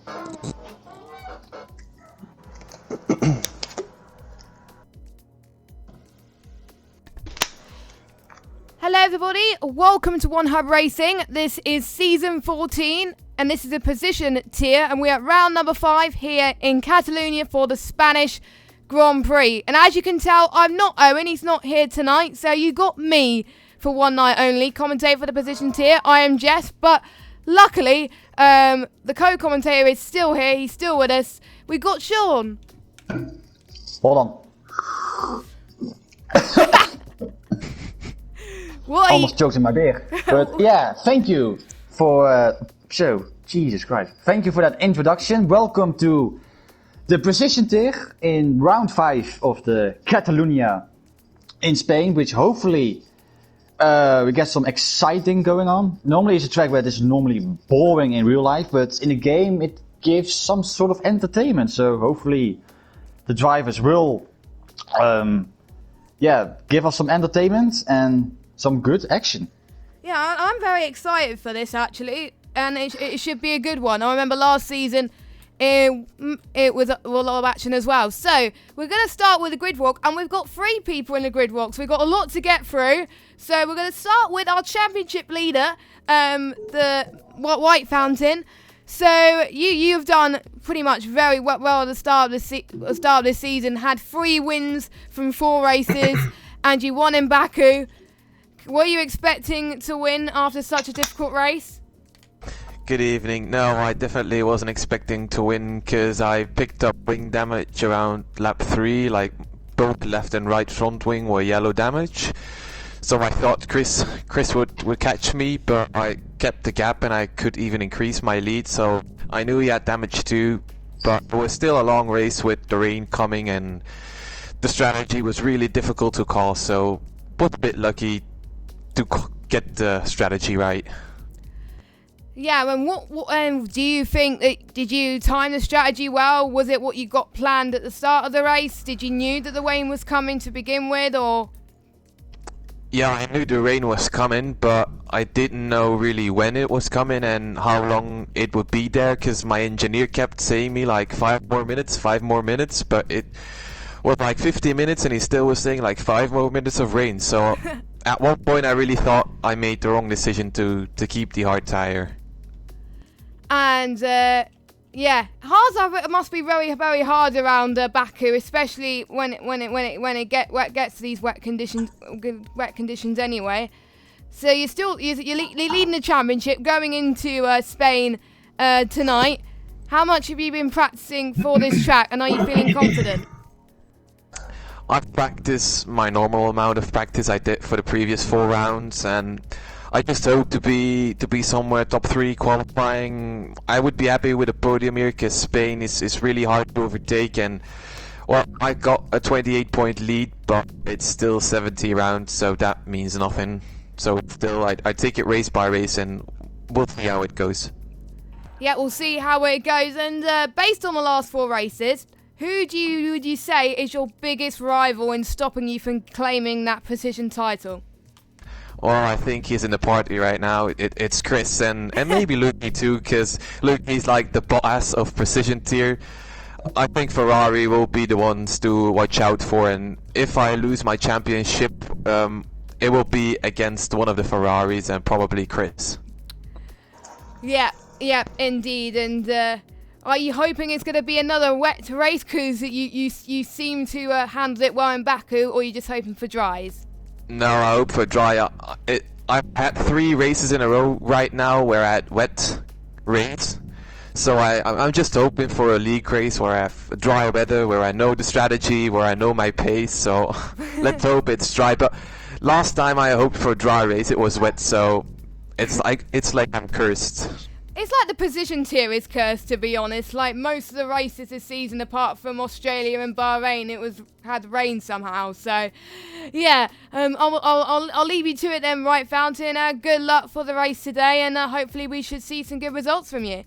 Hello everybody, welcome to One Hub Racing. This is season 14 and this is a position tier and we're at round number 5 here in Catalonia for the Spanish Grand Prix. And as you can tell, I'm not Owen, he's not here tonight, so you got me for one night only, commentate for the position tier. I am Jess, but luckily the co-commentator is still here, he's still with us. We got Sean. Hold on. Almost choked in my beer. But yeah, thank you for Jesus Christ. Thank you for that introduction. Welcome to the precision tier in round 5 of the Catalonia in Spain, which hopefully we get some exciting going on. Normally it's a track where it is normally boring in real life, but in the game it gives some sort of entertainment. So hopefully the drivers will give us some entertainment and some good action. Yeah, I'm very excited for this actually, and it should be a good one. I remember last season it was a lot of action as well. So we're going to start with the grid walk, and we've got 3 people in the grid walk, so we've got a lot to get through. So we're going to start with our championship leader, the White Fountain. So you've done pretty much very well at the start of this season. Had 3 wins from 4 races, and you won in Baku. Were you expecting to win after such a difficult race? Good evening. No, I definitely wasn't expecting to win because I picked up wing damage around lap 3, like both left and right front wing were yellow damage. So I thought Chris would catch me, but I kept the gap and I could even increase my lead. So I knew he had damage too, but it was still a long race with the rain coming and the strategy was really difficult to call. So was a bit lucky to get the strategy right. Yeah, and what do you think? Did you time the strategy well? Was it what you got planned at the start of the race? Did you knew that the rain was coming to begin with, or? Yeah, I knew the rain was coming, but I didn't know really when it was coming and how long it would be there, because my engineer kept saying me like 5 more minutes, but it was like 50 minutes and he still was saying like 5 more minutes of rain. So at one point I really thought I made the wrong decision to keep the hard tire. And hards must be very, very hard around Baku, especially when it gets to these wet conditions anyway. So you're leading the championship going into Spain tonight. How much have you been practicing for this track, and are you feeling confident? I've practiced my normal amount of practice I did for the previous 4 rounds, and I just hope to be somewhere top 3 qualifying. I would be happy with a podium here because Spain is really hard to overtake, and well, I got a 28-point lead, but it's still 70 rounds, so that means nothing. So still, I take it race by race, and we'll see how it goes. Yeah, we'll see how it goes. And based on the last 4 races, who would you say is your biggest rival in stopping you from claiming that precision title? Well, I think he's in the party right now. It's Chris and maybe Luke too, because Luke's like the boss of precision tier. I think Ferrari will be the ones to watch out for, and if I lose my championship, it will be against one of the Ferraris and probably Chris. Yeah, indeed. And are you hoping it's going to be another wet race because you seem to handle it well in Baku, or are you just hoping for dries? No, I hope for dry. I've had 3 races in a row right now where I had wet rains. So I'm just hoping for a league race where I have dry weather, where I know the strategy, where I know my pace. So let's hope it's dry. But last time I hoped for a dry race, it was wet. So it's like I'm cursed. It's like the position tier is cursed, to be honest. Like most of the races this season, apart from Australia and Bahrain, it had rain somehow. So, yeah, I'll leave you to it then, Right Fountain. Good luck for the race today, and hopefully we should see some good results from you.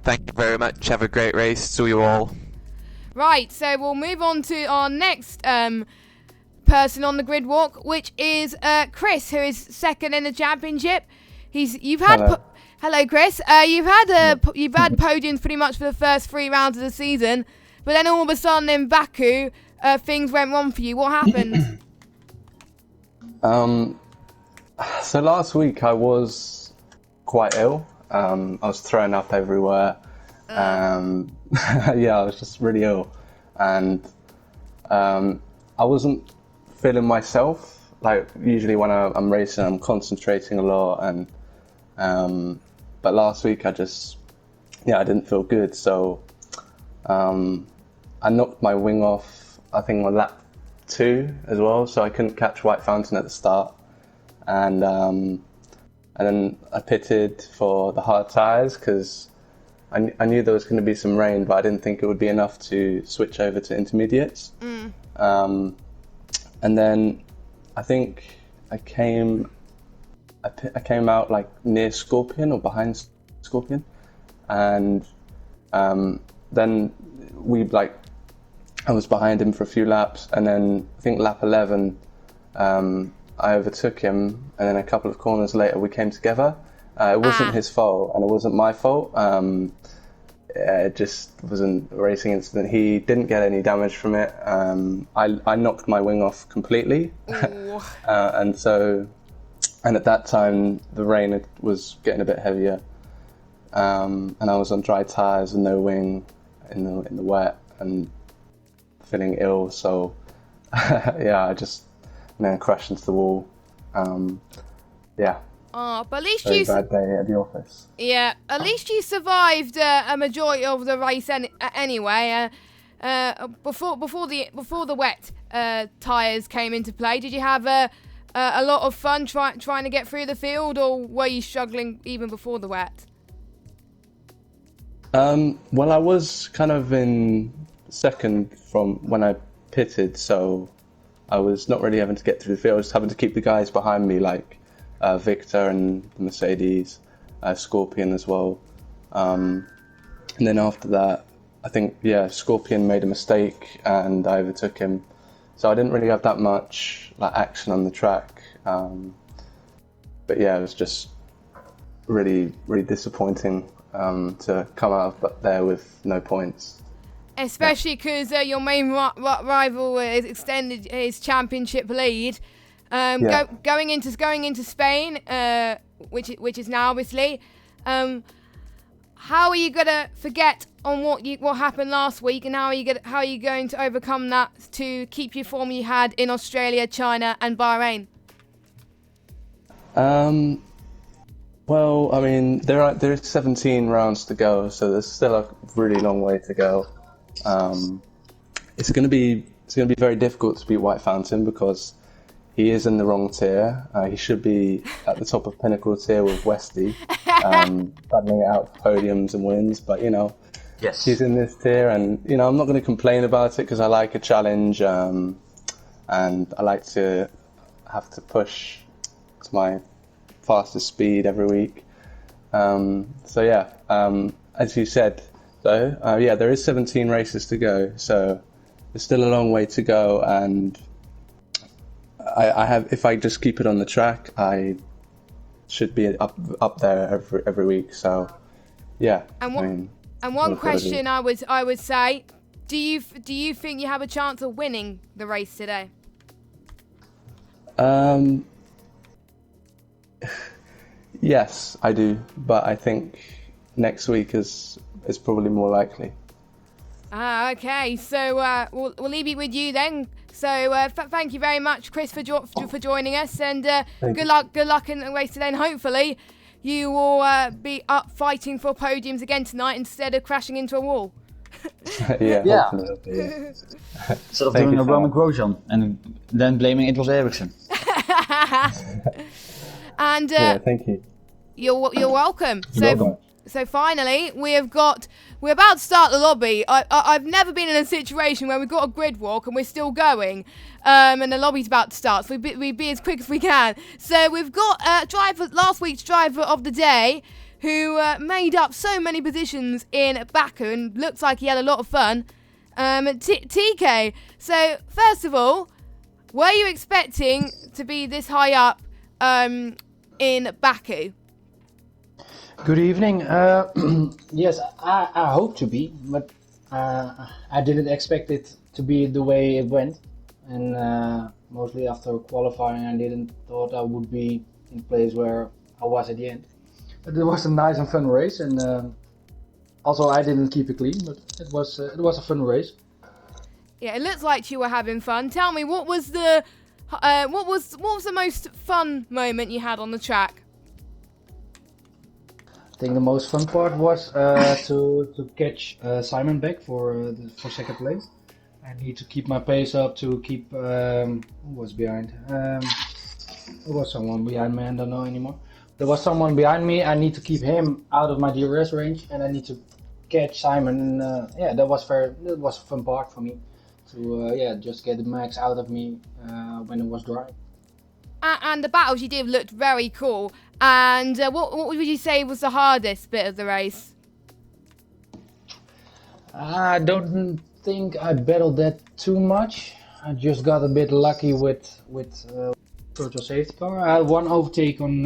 Thank you very much. Have a great race to you all. Right, so we'll move on to our next person on the grid walk, which is Chris, who is second in the championship. You've had Hello. hello, Chris. You've had podiums pretty much for the first 3 rounds of the season, but then all of a sudden in Baku, things went wrong for you. What happened? So last week I was quite ill. I was throwing up everywhere. Yeah, I was just really ill, and I wasn't feeling myself. Like usually when I'm racing, I'm concentrating a lot, and but last week I didn't feel good. So I knocked my wing off, I think on lap 2 as well. So I couldn't catch White Fountain at the start, and then I pitted for the hard tyres because I knew there was going to be some rain, but I didn't think it would be enough to switch over to intermediates. And then I think I came out like near Scorpion or behind Scorpion, and then I was behind him for a few laps, and then I think lap 11 I overtook him, and then a couple of corners later we came together. It wasn't his fault, and it wasn't my fault. It just wasn't a racing incident. He didn't get any damage from it. I knocked my wing off completely, and at that time the rain was getting a bit heavier, and I was on dry tyres and no wing in the wet and feeling ill. So yeah, I just crashed into the wall. Yeah. Oh, but at least Very bad day at the office. Yeah, at least you survived a majority of the race anyway. Before the wet tyres came into play, did you have a lot of fun trying to get through the field, or were you struggling even before the wet? Well, I was kind of in second from when I pitted, so I was not really having to get through the field. I was having to keep the guys behind me, like Victor and the Mercedes, Scorpion as well. And then after that, I think, Scorpion made a mistake and I overtook him. So I didn't really have that much action on the track. But yeah, it was just really, really disappointing to come out of there with no points. Especially because your main rival has extended his championship lead. Going into Spain, which is now obviously. How are you gonna forget on what happened last week, and how are you going to overcome that to keep your form you had in Australia, China, and Bahrain? Well, I mean, there is 17 rounds to go, so there's still a really long way to go. It's going to be very difficult to beat White Fountain because he is in the wrong tier. He should be at the top of Pinnacle tier with Westy, battling it out for podiums and wins. But Yes. he's in this tier, and I'm not going to complain about it because I like a challenge, and I like to have to push to my fastest speed every week. As you said, though, there is 17 races to go, so there's still a long way to go, and I have, if I just keep it on the track, I should be up there every week. So yeah. And one question I would say, do you think you have a chance of winning the race today? Yes, I do, but I think next week is probably more likely. Okay. So we'll leave it with you then. So thank you very much, Chris, for joining us, and good luck in the race today, and hopefully you will be up fighting for podiums again tonight instead of crashing into a wall. Yeah. Instead of doing a Roman Grosjean and then blaming it was Ericsson. And thank you. You're welcome. You're welcome. So finally, we're about to start the lobby. I've never been in a situation where we've got a grid walk and we're still going, and the lobby's about to start. So we be as quick as we can. So we've got last week's driver of the day, who made up so many positions in Baku and looks like he had a lot of fun. TK. So first of all, were you expecting to be this high up in Baku? Good evening. Yes, I hope to be, but I didn't expect it to be the way it went. And mostly after qualifying, I didn't thought I would be in place where I was at the end. But it was a nice and fun race, and also I didn't keep it clean, but it was a fun race. Yeah, it looks like you were having fun. Tell me, what was the most fun moment you had on the track? I think the most fun part was to catch Simon back for second place. I need to keep my pace up to keep. Who was behind? There was someone behind me. I don't know anymore. There was someone behind me. I need to keep him out of my DRS range, and I need to catch Simon. Yeah, that was fair. That was a fun part for me to just get the max out of me when it was dry. And the battles you did looked very cool. And what would you say was the hardest bit of the race? I don't think I battled that too much. I just got a bit lucky with virtual safety car. I had one overtake on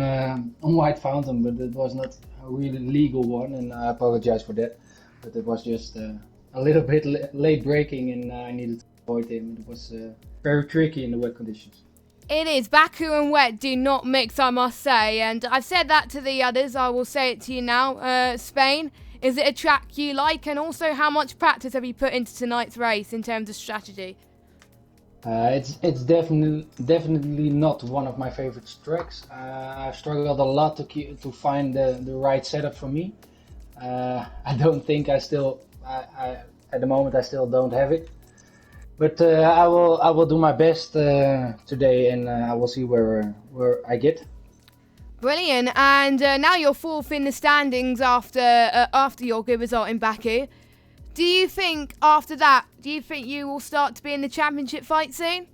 White Fountain, but it was not a really legal one, and I apologize for that. But it was just a little bit late braking, and I needed to avoid him. It was very tricky in the wet conditions. It is. Baku and wet do not mix, I must say. And I've said that to the others. I will say it to you now. Spain, is it a track you like? And also, how much practice have you put into tonight's race in terms of strategy? It's definitely not one of my favorite tracks. I struggled a lot to find the right setup for me. I don't think I at the moment I still don't have it. But I will do my best today, and I will see where I get. Brilliant. And now you're fourth in the standings after your good result in Baku. Do you think after that, you will start to be in the championship fight soon?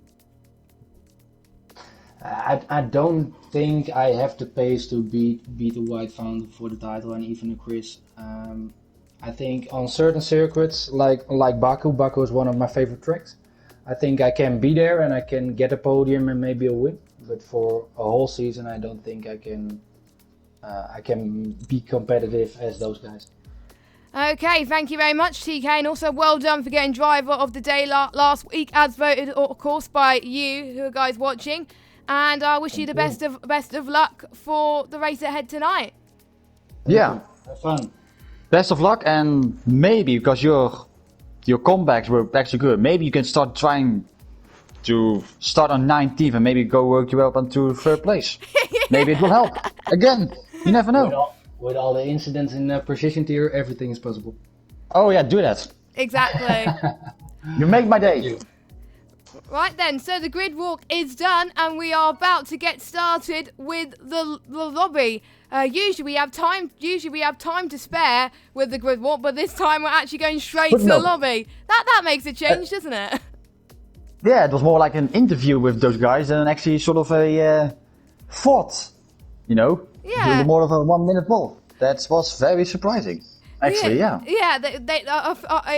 I don't think I have the pace to beat the White Fountain for the title, and even the Chris. I think on certain circuits like Baku is one of my favorite tracks. I think I can be there and I can get a podium and maybe a win. But for a whole season, I don't think I can be competitive as those guys. Okay, thank you very much, TK, and also well done for getting driver of the day last week, as voted, of course, by you, who are guys watching. And I wish you the best of luck for the race ahead tonight. Yeah. Have fun. Best of luck, and maybe because your comebacks were actually good, maybe you can start trying to start on 19th and maybe go work you up onto third place. Maybe it will help. Again, you never know. With all the incidents in precision tier, everything is possible. Oh yeah, do that. Exactly. You make my day. Right then, so the grid walk is done and we are about to get started with the lobby. Usually we have time to spare with the grid walk, but this time we're actually going straight to the lobby. That makes a change, doesn't it? Yeah, it was more like an interview with those guys than actually sort of a thought, Yeah. More of a 1 minute ball. That was very surprising. Actually, yeah. Yeah,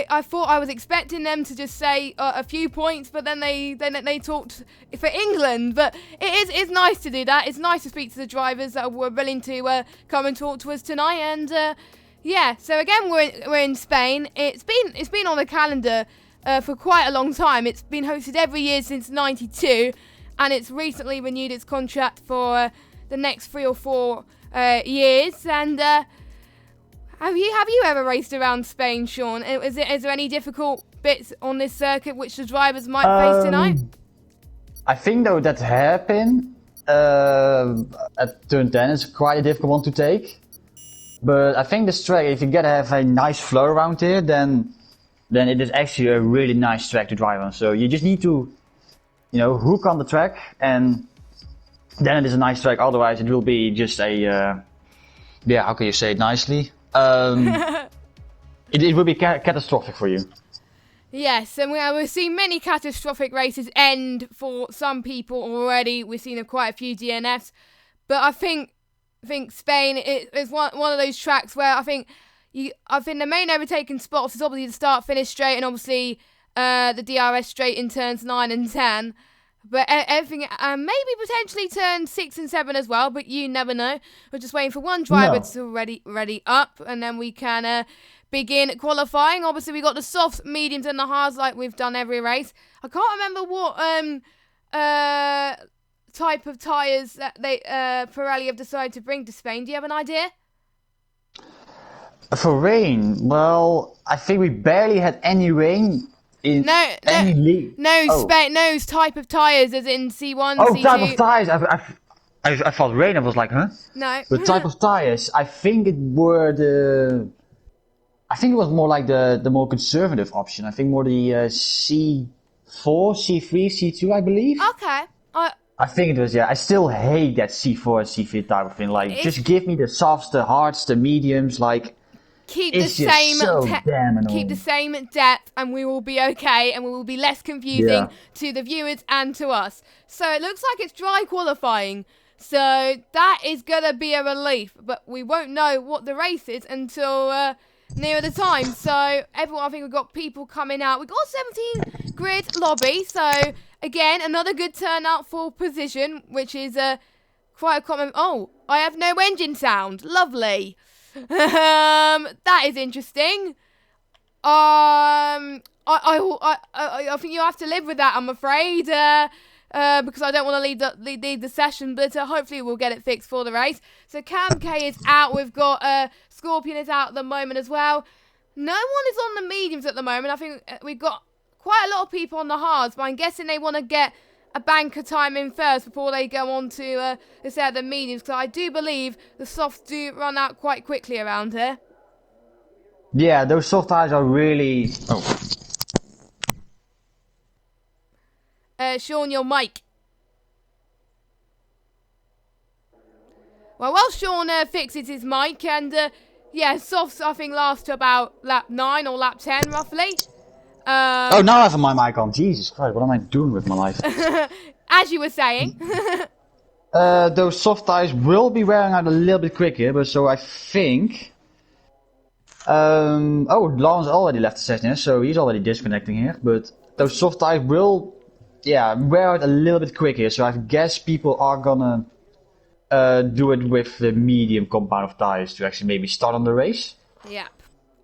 I thought I was expecting them to just say a few points, but then they talked for England. But it's nice to do that. It's nice to speak to the drivers that were willing to come and talk to us tonight. And yeah, so again we're in Spain. It's been on the calendar for quite a long time. It's been hosted every year since '92, and it's recently renewed its contract for the next 3 or 4 years. And Have you ever raced around Spain, Sean? Is there any difficult bits on this circuit which the drivers might face tonight? I think though that hairpin at turn 10 is quite a difficult one to take. But I think this track, if you get to have a nice flow around here, then it is actually a really nice track to drive on. So you just need to, hook on the track, and then it is a nice track. Otherwise, it will be just a, how can you say it nicely? It will be catastrophic for you. Yes, and we've seen many catastrophic races end for some people already. We've seen quite a few DNFs, but I think Spain is one of those tracks where I think the main overtaking spots is obviously the start finish straight, and obviously the DRS straight in turns 9 and 10. But everything, maybe potentially turn 6 and 7 as well, but you never know. We're just waiting for one driver to ready up, and then we can begin qualifying. Obviously, we got the softs, mediums, and the hards like we've done every race. I can't remember what type of tyres that they Pirelli have decided to bring to Spain. Do you have an idea? For rain, well, I think we barely had any rain in any league. Spain, no type of tyres, as in C1, Oh, C2. type of tires. I thought rain. I was like, huh? No. The type of tires. I think it was more like the more conservative option. I think more the C4, C3, C2, I believe. Okay. I think it was, yeah. I still hate that C4 and C3 type of thing. Like, just give me the softs, the hards, the mediums. Like, keep it's the just same so damn annoying. keep the same depth, and we will be okay, and we will be less confusing to the viewers and to us. So it looks like it's dry qualifying. So that is gonna be a relief, but we won't know what the race is until nearer the time. So everyone, I think we've got people coming out. We've got 17 grid lobby. So again, another good turnout for position, which is quite a common. Oh, I have no engine sound. Lovely. That is interesting. I think you have to live with that, I'm afraid. Because I don't want to lead the session, but hopefully we'll get it fixed for the race. So Cam K is out. We've got Scorpion is out at the moment as well. No one is on the mediums at the moment. I think we've got quite a lot of people on the hards, but I'm guessing they want to get a banker time in first before they go on to the mediums, because I do believe the softs do run out quite quickly around here. Yeah, those soft tires are really... Sean, your mic. Well, while Sean fixes his mic, and softs I think last to about lap 9 or lap 10 roughly. Oh, now I have my mic on. Jesus Christ, what am I doing with my life? As you were saying. Those soft tires will be wearing out a little bit quicker, but so I think... Lawrence already left the session, so he's already disconnecting here. But those soft tires will, wear out a little bit quicker. So I guess people are gonna do it with the medium compound of tires to actually maybe start on the race. Yeah,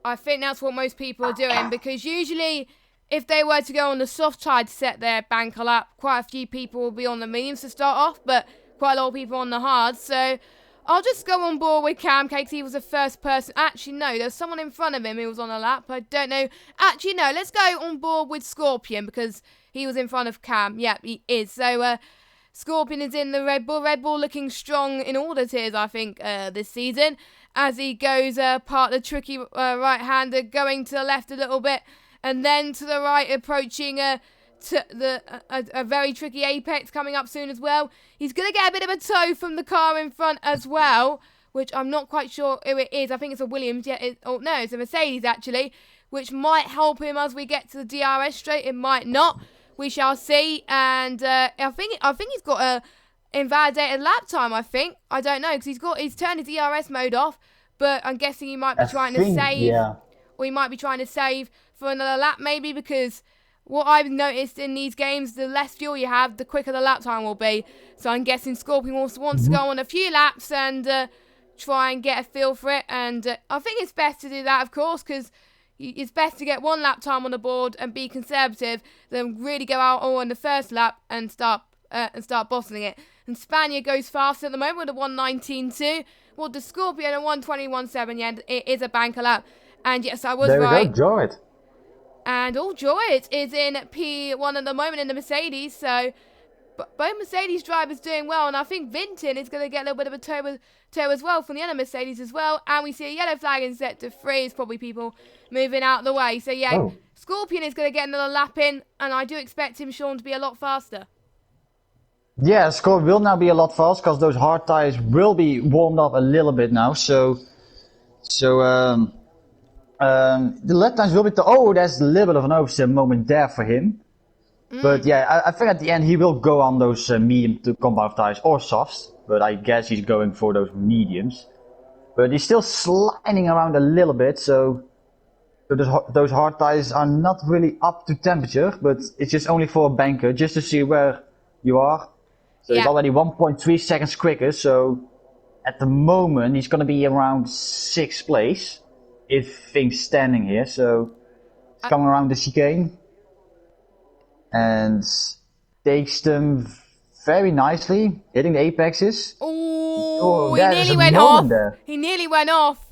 I think that's what most people are doing, because usually if they were to go on the soft tire to set their banker lap, quite a few people will be on the mediums to start off, but quite a lot of people on the hards. So I'll just go on board with Cam K, because he was the first person. Actually, no, there was someone in front of him who was on a lap. I don't know. Actually, no, let's go on board with Scorpion, because he was in front of Cam. Yep, he is. So Scorpion is in the Red Bull. Red Bull looking strong in all the tiers, I think, this season, as he goes part the tricky right-hander, going to the left a little bit, and then to the right, approaching a very tricky apex coming up soon as well. He's going to get a bit of a tow from the car in front as well, which I'm not quite sure who it is. I think it's a Williams. It's a Mercedes actually, which might help him as we get to the DRS straight. It might not. We shall see. And I think he's got a invalidated lap time. I don't know, because he's turned his DRS mode off. But I'm guessing he might be trying to save, or he might be trying to save for another lap maybe, because what I've noticed in these games, the less fuel you have, the quicker the lap time will be. So I'm guessing Scorpion also wants to go on a few laps and try and get a feel for it. And I think it's best to do that, of course, because it's best to get one lap time on the board and be conservative than really go out all in the first lap and start bottling it. And Spaniard goes faster at the moment with a 1:19.2. Well, the Scorpion a 1:21.7. Yeah, it is a banker lap. And yes, I was right. There we go, Jorrit. And Jorrit is in P1 at the moment in the Mercedes. So both Mercedes drivers doing well. And I think Vinton is going to get a little bit of a tow as well from the other Mercedes as well. And we see a yellow flag in sector 3. It's probably people moving out of the way. So yeah, Scorpion is going to get another lap in. And I do expect him, Sean, to be a lot faster. Yeah, Scorpion will now be a lot faster, because those hard tires will be warmed up a little bit now. So the lap times will be... there's a little bit of an oversteer moment there for him. But yeah, I think at the end he will go on those medium to compound tires or softs. But I guess he's going for those mediums. But he's still sliding around a little bit, so those hard tires are not really up to temperature. But it's just only for a banker, just to see where you are. So he's Yeah. already 1.3 seconds quicker. So at the moment, he's going to be around 6th place if things standing here. So he's coming around the chicane and takes them very nicely, hitting the apexes. Oh, he there is nearly a went moment off. there. He nearly went off.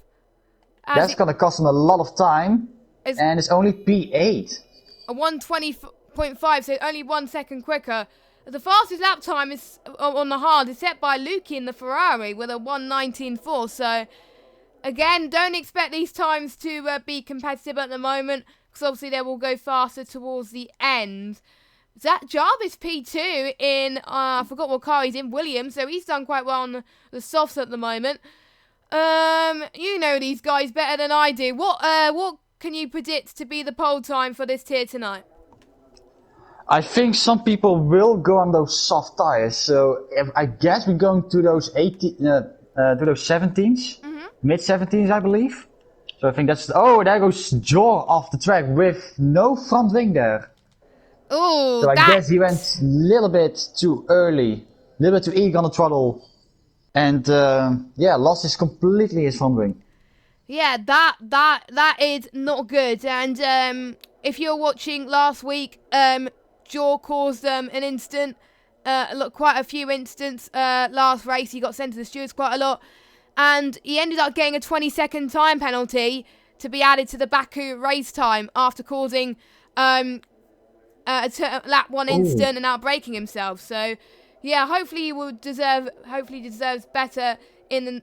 That's going to cost him a lot of time. It's- And it's only P8. A 1:20.5, so only 1 second quicker. The fastest lap time is on the hard is set by Luki in the Ferrari with a 1:19.4. So again, don't expect these times to be competitive at the moment, because obviously they will go faster towards the end. Zach Jarvis P2 in I forgot what car he's in, Williams. So he's done quite well on the softs at the moment. You know these guys better than I do. What can you predict to be the pole time for this tier tonight? I think some people will go on those soft tires, so I guess we're going to those 17s, mid 17s, I believe. So I think that's. Oh, there goes Jor off the track with no front wing there. Oh, So I guess he went a little bit too early, a little bit too eager on the throttle, and lost completely his front wing. Yeah, that is not good. And if you're watching last week, Jaw caused an incident. Quite a few incidents last race. He got sent to the stewards quite a lot, and he ended up getting a 20-second time penalty to be added to the Baku race time after causing a lap 1 incident and outbraking himself. So yeah, hopefully he deserves better in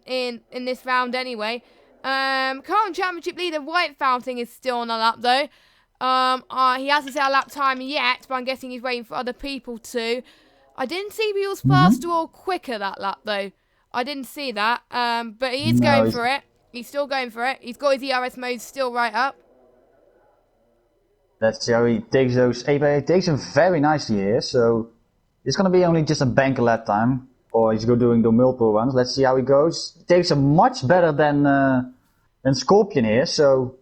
this round anyway. Current championship leader White Fountain is still on a lap though. He hasn't set a lap time yet, but I'm guessing he's waiting for other people to. I didn't see if he was faster or quicker that lap though. I didn't see that. But he is going for it. He's still going for it. He's got his ERS mode still right up. Let's see how he takes those. He takes them very nicely here. So it's gonna be only just a banker lap time, or he's doing the multiple runs. Let's see how he goes. He takes them much better than Scorpion here. So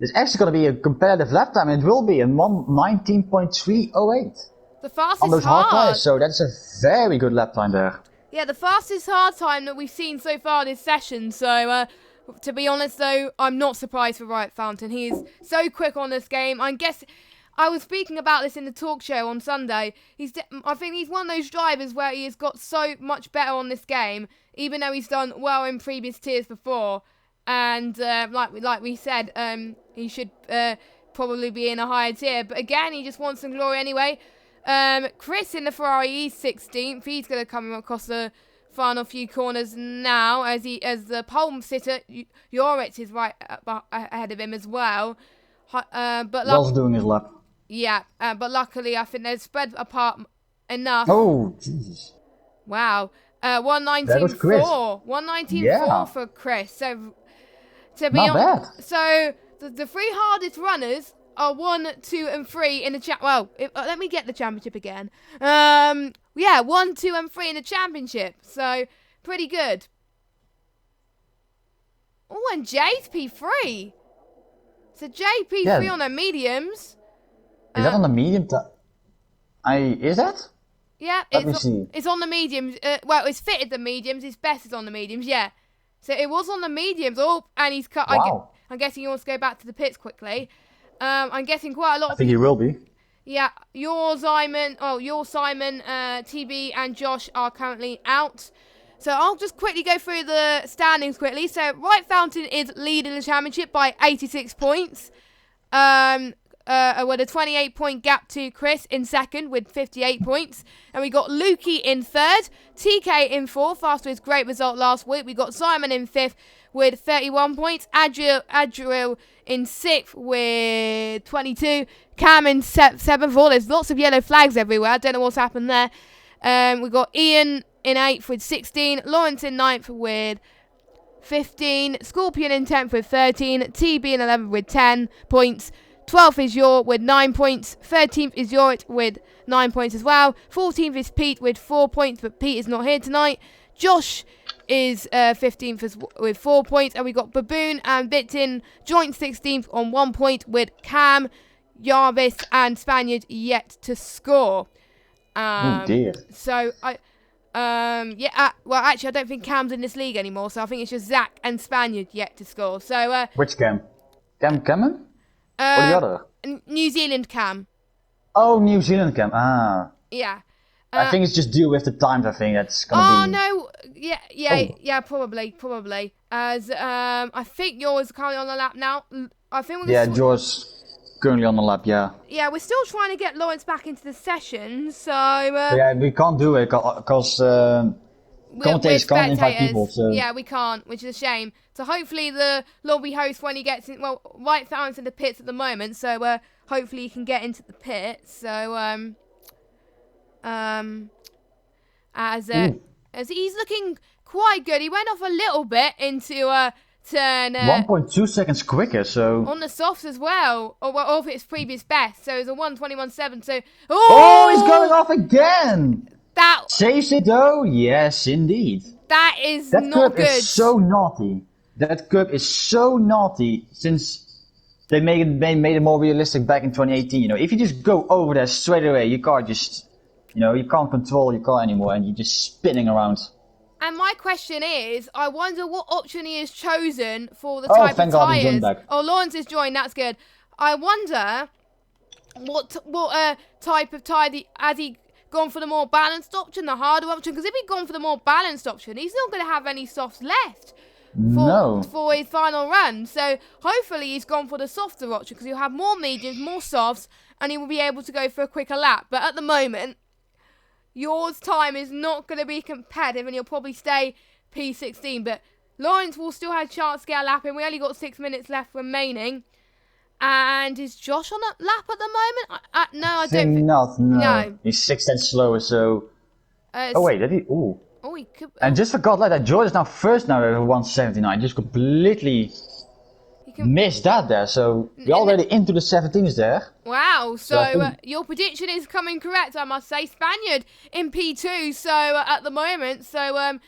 it's actually gonna be a competitive lap time, and it will be a 1:19.308 The fastest on those hard. hard tires. So that's a very good lap time there. Yeah, the fastest hard time that we've seen so far this session. So, to be honest though, I'm not surprised for Riot Fountain. He is so quick on this game. I was speaking about this in the talk show on Sunday. I think he's one of those drivers where he has got so much better on this game, even though he's done well in previous tiers before. And like we said, he should probably be in a higher tier. But again, he just wants some glory anyway. Chris in the Ferrari, he's 16th. He's going to come across the final few corners now as the pole sitter Joritz is right ahead of him as well. But Wells doing his lap. Yeah, but luckily I think they're spread apart enough. Oh, jeez. Wow. 119.4. 119.4 for Chris. So to be Not bad. So the three hardest runners are 1, 2, and 3 in the let me get the championship again. 1, 2, and 3 in the championship. So pretty good. Oh, and Jay's P3. So JP3 on the mediums. Is that on the medium? Is that? Yeah, it's on the mediums. It's fitted the mediums. His best is on the mediums. Yeah. So it was on the mediums. Oh, and he's cut. Wow. I'm guessing he wants to go back to the pits quickly. I'm guessing quite a lot. I think he will be. Yeah, your Simon, TB, and Josh are currently out. So I'll just quickly go through the standings quickly. So Riot Fountain is leading the championship by 86 points. With a 28-point gap to Chris in second with 58 points. And we got Lukey in third, TK in fourth after his great result last week. We got Simon in fifth with 31 points. Adriel in sixth with 22. Cam in seventh. Oh, there's lots of yellow flags everywhere. I don't know what's happened there. We got Ian in 8th with 16. Lawrence in 9th with 15. Scorpion in 10th with 13. TB in 11th with 10 points. 12th is Yor with 9 points. 13th is Yorit with 9 points as well. 14th is Pete with 4 points, but Pete is not here tonight. Josh is 15th with 4 points. And we got Baboon and Bitin joint 16th on 1 point with Cam, Jarvis and Spaniard yet to score. Oh dear. So well, actually, I don't think Cam's in this league anymore. So I think it's just Zach and Spaniard yet to score. So Which Cam? Cam Cameron? Or the other? New Zealand Cam. Oh, New Zealand Cam. Ah. Yeah. I think it's just due with the times. I think that's gonna be. Oh no, yeah, probably. As I think yours is currently on the lap now. I think we're Yeah, George currently on the lap. Yeah. Yeah, we're still trying to get Lawrence back into the session. So Yeah, we can't do it because commentators can't invite people. So yeah, we can't, which is a shame. So hopefully the lobby host, when he gets in, well, right now in the pits at the moment. So hopefully he can get into the pits. So as he's looking quite good. He went off a little bit into turn 1.2 seconds quicker. So on the softs as well, or off its previous best. So it's a 1:21.7. So oh, he's going off again. That saves it though. Yes, indeed. That is that not curb good. Is so naughty. That curb is so naughty since they made it more realistic back in 2018. You know, if you just go over there straight away, you can't just. You know, you can't control your car anymore and you're just spinning around. And my question is, I wonder what option he has chosen for the type of tyres. Oh, Lawrence is joined, that's good. I wonder what type of tyre has he gone for, the more balanced option, the harder option? Because if he'd gone for the more balanced option, he's not going to have any softs left for his final run. So hopefully he's gone for the softer option because he'll have more mediums, more softs, and he will be able to go for a quicker lap. But at the moment, yours time is not going to be competitive and you'll probably stay P16. But Lawrence will still have a chance to get a lap in. We only got 6 minutes left remaining. And is Josh on a lap at the moment? No, I don't think. No. He's 6 tenths slower, so. Oh, wait, did he? Ooh. Oh, he could. And just forgot that George is now first now at 179. Just completely missed that there. So we're already into the 17s there. Wow. So your prediction is coming correct, I must say. Spaniard in P2. So at the moment, so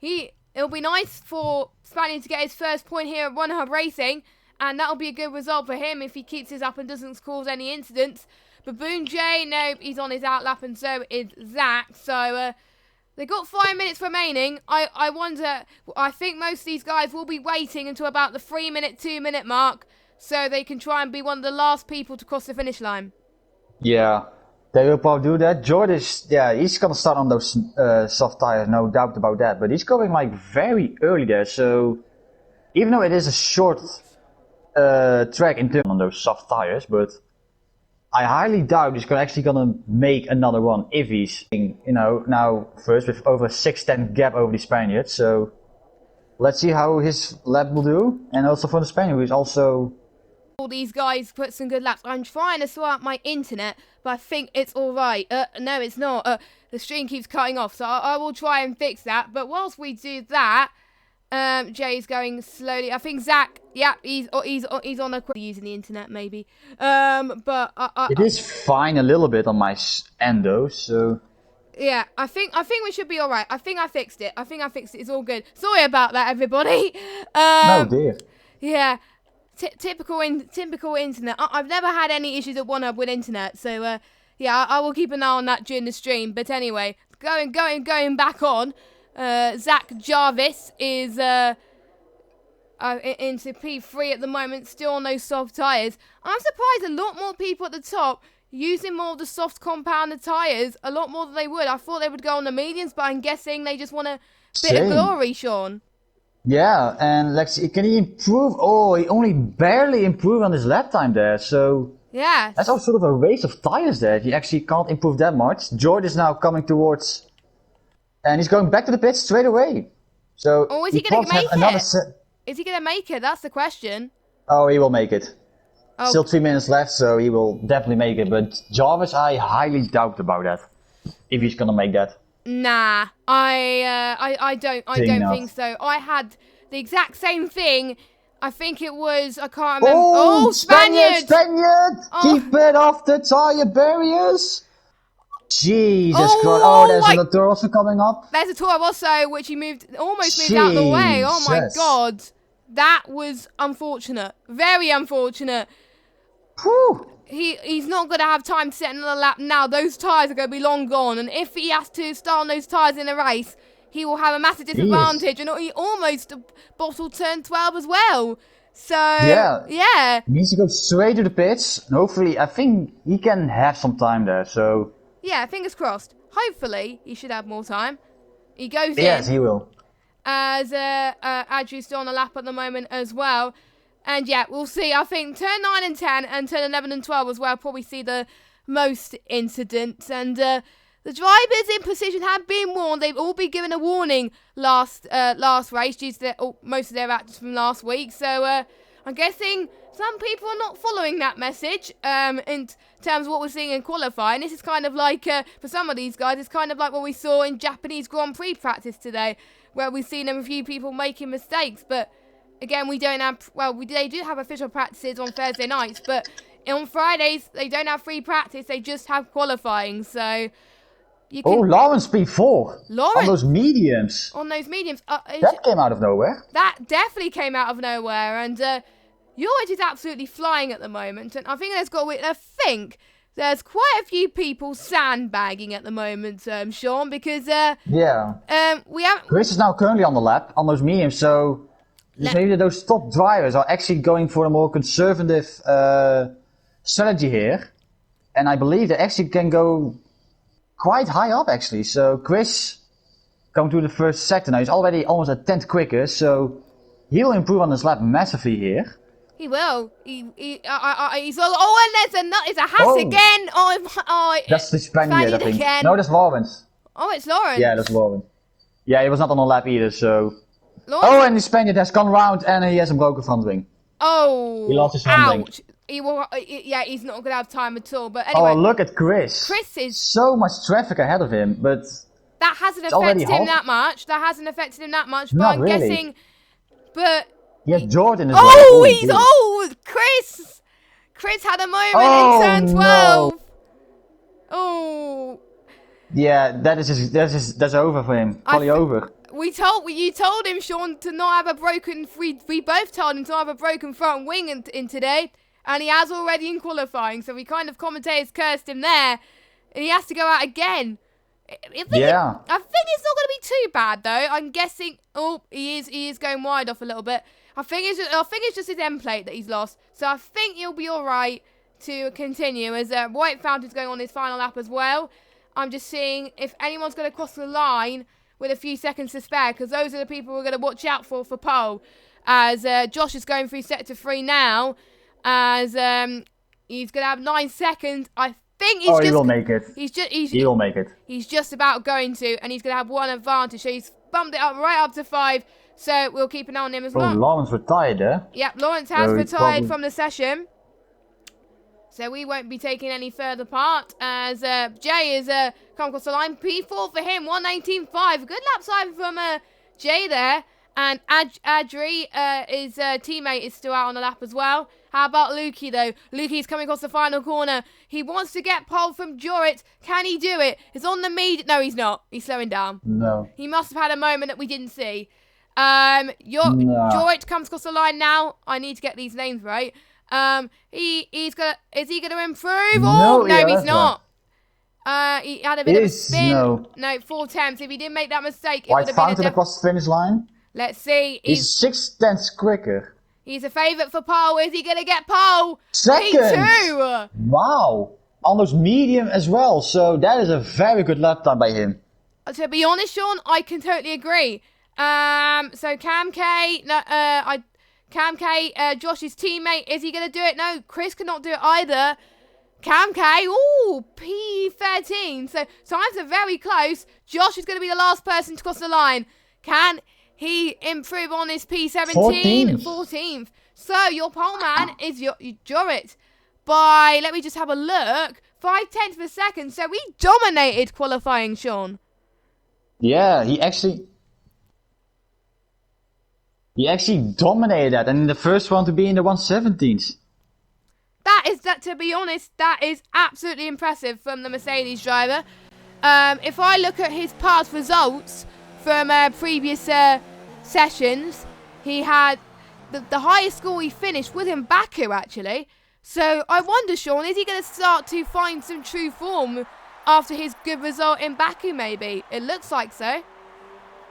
it'll be nice for Spaniard to get his first point here at One Hub Racing, and that'll be a good result for him if he keeps this up and doesn't cause any incidents. Baboon J, no, he's on his outlap, and so is Zach. So they've got 5 minutes remaining. I wonder, I think most of these guys will be waiting until about the 3-minute, 2-minute mark so they can try and be one of the last people to cross the finish line. Yeah, they will probably do that. George is, he's going to start on those soft tires, no doubt about that. But he's going like very early there, so even though it is a short track in terms on those soft tires, but I highly doubt he's actually gonna make another one if he's, now first with over a 6-10 gap over the Spaniard. So let's see how his lap will do, and also for the Spaniard, who's also. All these guys put some good laps. I'm trying to sort out my internet, but I think it's all right. No, it's not. The stream keeps cutting off, so I will try and fix that. But whilst we do that, Jay's going slowly. I think Zach, he's on a using the internet maybe. But it is fine a little bit on my end though, so. Yeah, I think we should be all right. I think I fixed it. It's all good. Sorry about that, everybody. No dear. Yeah, typical internet. I've never had any issues at One Hub with internet, so I will keep an eye on that during the stream. But anyway, going back on. Zach Jarvis is into P3 at the moment, still on those soft tyres. I'm surprised a lot more people at the top using more of the soft compounded tyres, a lot more than they would. I thought they would go on the mediums, but I'm guessing they just want a bit of glory, Sean. Yeah, and let's see, can he improve? Oh, he only barely improved on his lap time there, so. Yeah. That's also sort of a race of tyres there. He actually can't improve that much. George is now coming towards. And he's going back to the pits straight away. So is he going to make it? Is he going to make it? That's the question. Oh, he will make it. Oh. Still 3 minutes left, so he will definitely make it. But Jarvis, I highly doubt about that. If he's going to make that. Nah, I don't think so. I had the exact same thing. I think it was, I can't remember. Oh, Spaniard! Oh. Keep it off the tyre barriers! Jesus Christ. Oh, there's a Toro also coming up. There's a Toro Rosso, which he almost moved out of the way. Oh my God. That was unfortunate. Very unfortunate. Whew. He's not going to have time to set another lap now. Those tyres are going to be long gone. And if he has to start on those tyres in a race, he will have a massive disadvantage. And he almost bottled turn 12 as well. So, yeah. He needs to go straight to the pits. And hopefully, I think he can have some time there. So, yeah, fingers crossed. Hopefully, he should have more time. He goes in. Yes, he will. As Adri's still on a lap at the moment as well. And yeah, we'll see. I think turn 9 and 10 and turn 11 and 12 as well probably see the most incidents. And the drivers in position have been warned. They've all been given a warning last race due to most of their actions from last week. So I'm guessing some people are not following that message in terms of what we're seeing in qualifying. This is kind of like, for some of these guys, it's kind of like what we saw in Japanese Grand Prix practice today, where we've seen a few people making mistakes. But again, we don't have, they do have official practices on Thursday nights, but on Fridays, they don't have free practice, they just have qualifying, so you can... Lawrence P4. Lawrence? On those mediums. That came out of nowhere. That definitely came out of nowhere, and George is absolutely flying at the moment, and I think there's quite a few people sandbagging at the moment, Sean, because... Chris is now currently on the lap, on those mediums, so... Maybe those top drivers are actually going for a more conservative strategy here. And I believe they actually can go quite high up, actually. So Chris, going to the first sector now, he's already almost a tenth quicker. So he'll improve on his lap massively here. He will. He's and there's a Haas again. That's the Spaniard, I think. Again. No, that's Lawrence. Oh, it's Lawrence. Yeah, that's Lawrence. Yeah, he was not on the lap either, so... Lawrence. And the Spaniard has gone round and he has a broken front wing. Oh, he lost his front wing. He's not going to have time at all. But anyway. Oh, look at Chris. Chris is... So much traffic ahead of him, but... That hasn't affected him that much. But I'm guessing... But... Yeah, Jordan is Chris! Chris had a moment in turn 12. No. Oh. Yeah, that's over for him. Probably over. You told him, Sean, to not have a broken... We both told him to not have a broken front wing in today. And he has already in qualifying. So we kind of commentators cursed him there. And he has to go out again. I think it's not going to be too bad, though. I'm guessing... Oh, he is going wide off a little bit. I think it's just his end plate that he's lost. So I think he'll be alright to continue. As White Fountain's going on his final lap as well. I'm just seeing if anyone's going to cross the line... with a few seconds to spare, because those are the people we're going to watch out for pole. As Josh is going through sector 3 now, as he's going to have 9 seconds. I think he will make it. He will make it. He's just about going to, and he's going to have one advantage. So he's bumped it up right up to 5. So we'll keep an eye on him as well. Lawrence retired there. Yep, Lawrence has retired from the session. So we won't be taking any further part, as Jay is come across the line. P4 for him, 119.5. Good lap time from Jay there. And Adri, his teammate, is still out on the lap as well. How about Lukey, though? Lukey's coming across the final corner. He wants to get pole from Jorit. Can he do it? It's on the mid. No, he's not. He's slowing down. No. He must have had a moment that we didn't see. Jorit comes across the line now. I need to get these names right. Is he gonna improve? No, he's not. He had a bit of a spin. No, 4 attempts. If he didn't make that mistake, it would have been Fountain across the finish line. Let's see. He's 6 tenths quicker. He's a favourite for pole. Is he gonna get pole? Second. P2. Wow. Almost medium as well. So that is a very good lap time by him. To be honest, Sean, I can totally agree. So Cam K, Josh's teammate, is he going to do it? No, Chris cannot do it either. Cam K, P13. So times are very close. Josh is going to be the last person to cross the line. Can he improve on his P17? 14th. So your pole man is Jorit by, let me just have a look, 5/10 of a second. So we dominated qualifying, Sean. Yeah, he actually dominated that, and in the first one to be in the 117s. To be honest, that is absolutely impressive from the Mercedes driver. If I look at his past results from previous sessions, he had the highest score he finished was in Baku, actually. So I wonder, Sean, is he going to start to find some true form after his good result in Baku, maybe? It looks like so.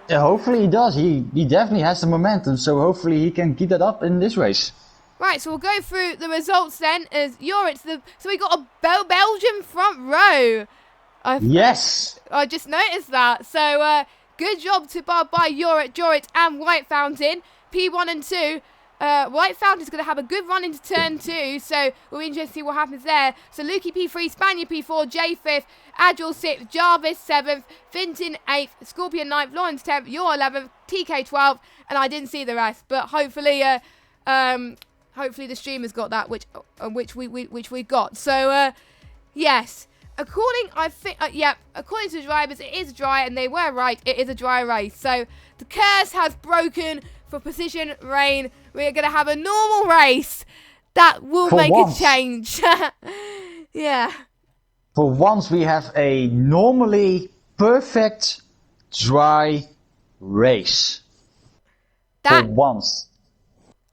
Yeah, hopefully he does. He definitely has the momentum, so hopefully he can keep that up in this race. Right, so we'll go through the results then. As so we got a Belgian front row. Yes. I just noticed that. So good job by Jorit and White Fountain. P1 and 2. White Fountain's going to have a good run into turn 2, so we'll be interested to see what happens there. So Lukey P3, Spaniard P4, J 5th, Agile 6th, Jarvis 7th, Finton 8th, Scorpion 9th, Lawrence 10th, Yor 11th, TK 12th, and I didn't see the rest, but hopefully hopefully the streamer's got that, which we got. So yes, according to the drivers, it is dry, and they were right. It is a dry race. So the curse has broken for Precision Rain. We're going to have a normal race that will make a change. Yeah. For once, we have a normally perfect dry race. For once.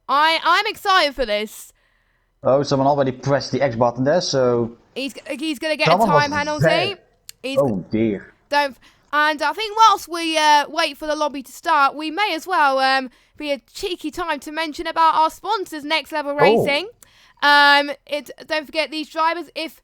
I'm excited for this. Oh, someone already pressed the X button there, so... He's going to get a time penalty. Oh dear. And I think whilst we wait for the lobby to start, we may as well be a cheeky time to mention about our sponsors, Next Level Racing. Don't forget these drivers. If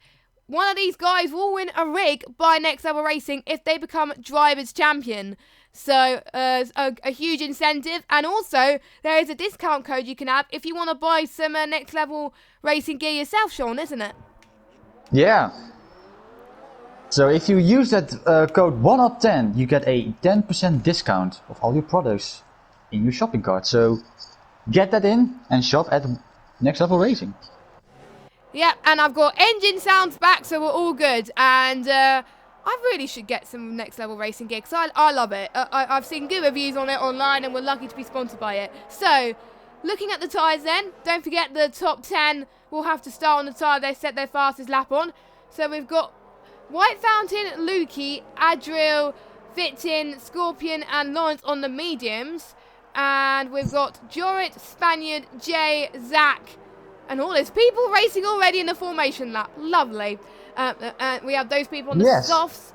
one of these guys will win a rig by Next Level Racing if they become Drivers Champion. So a huge incentive. And also, there is a discount code you can have if you want to buy some Next Level Racing gear yourself, Sean, isn't it? Yeah. So if you use that code 1UP10, you get a 10% discount of all your products in your shopping cart. So get that in and shop at Next Level Racing. Yeah, and I've got engine sounds back, so we're all good. And I really should get some Next Level Racing gear, because I love it. I've seen good reviews on it online, and we're lucky to be sponsored by it. So, looking at the tyres then, don't forget the top 10 will have to start on the tyre they set their fastest lap on. So we've got White Fountain, Lukey, Adriel, Vitin, Scorpion and Lawrence on the mediums. And we've got Jorit, Spaniard, Jay, Zach, and all those people racing already in the formation lap. Lovely. We have those people on the softs.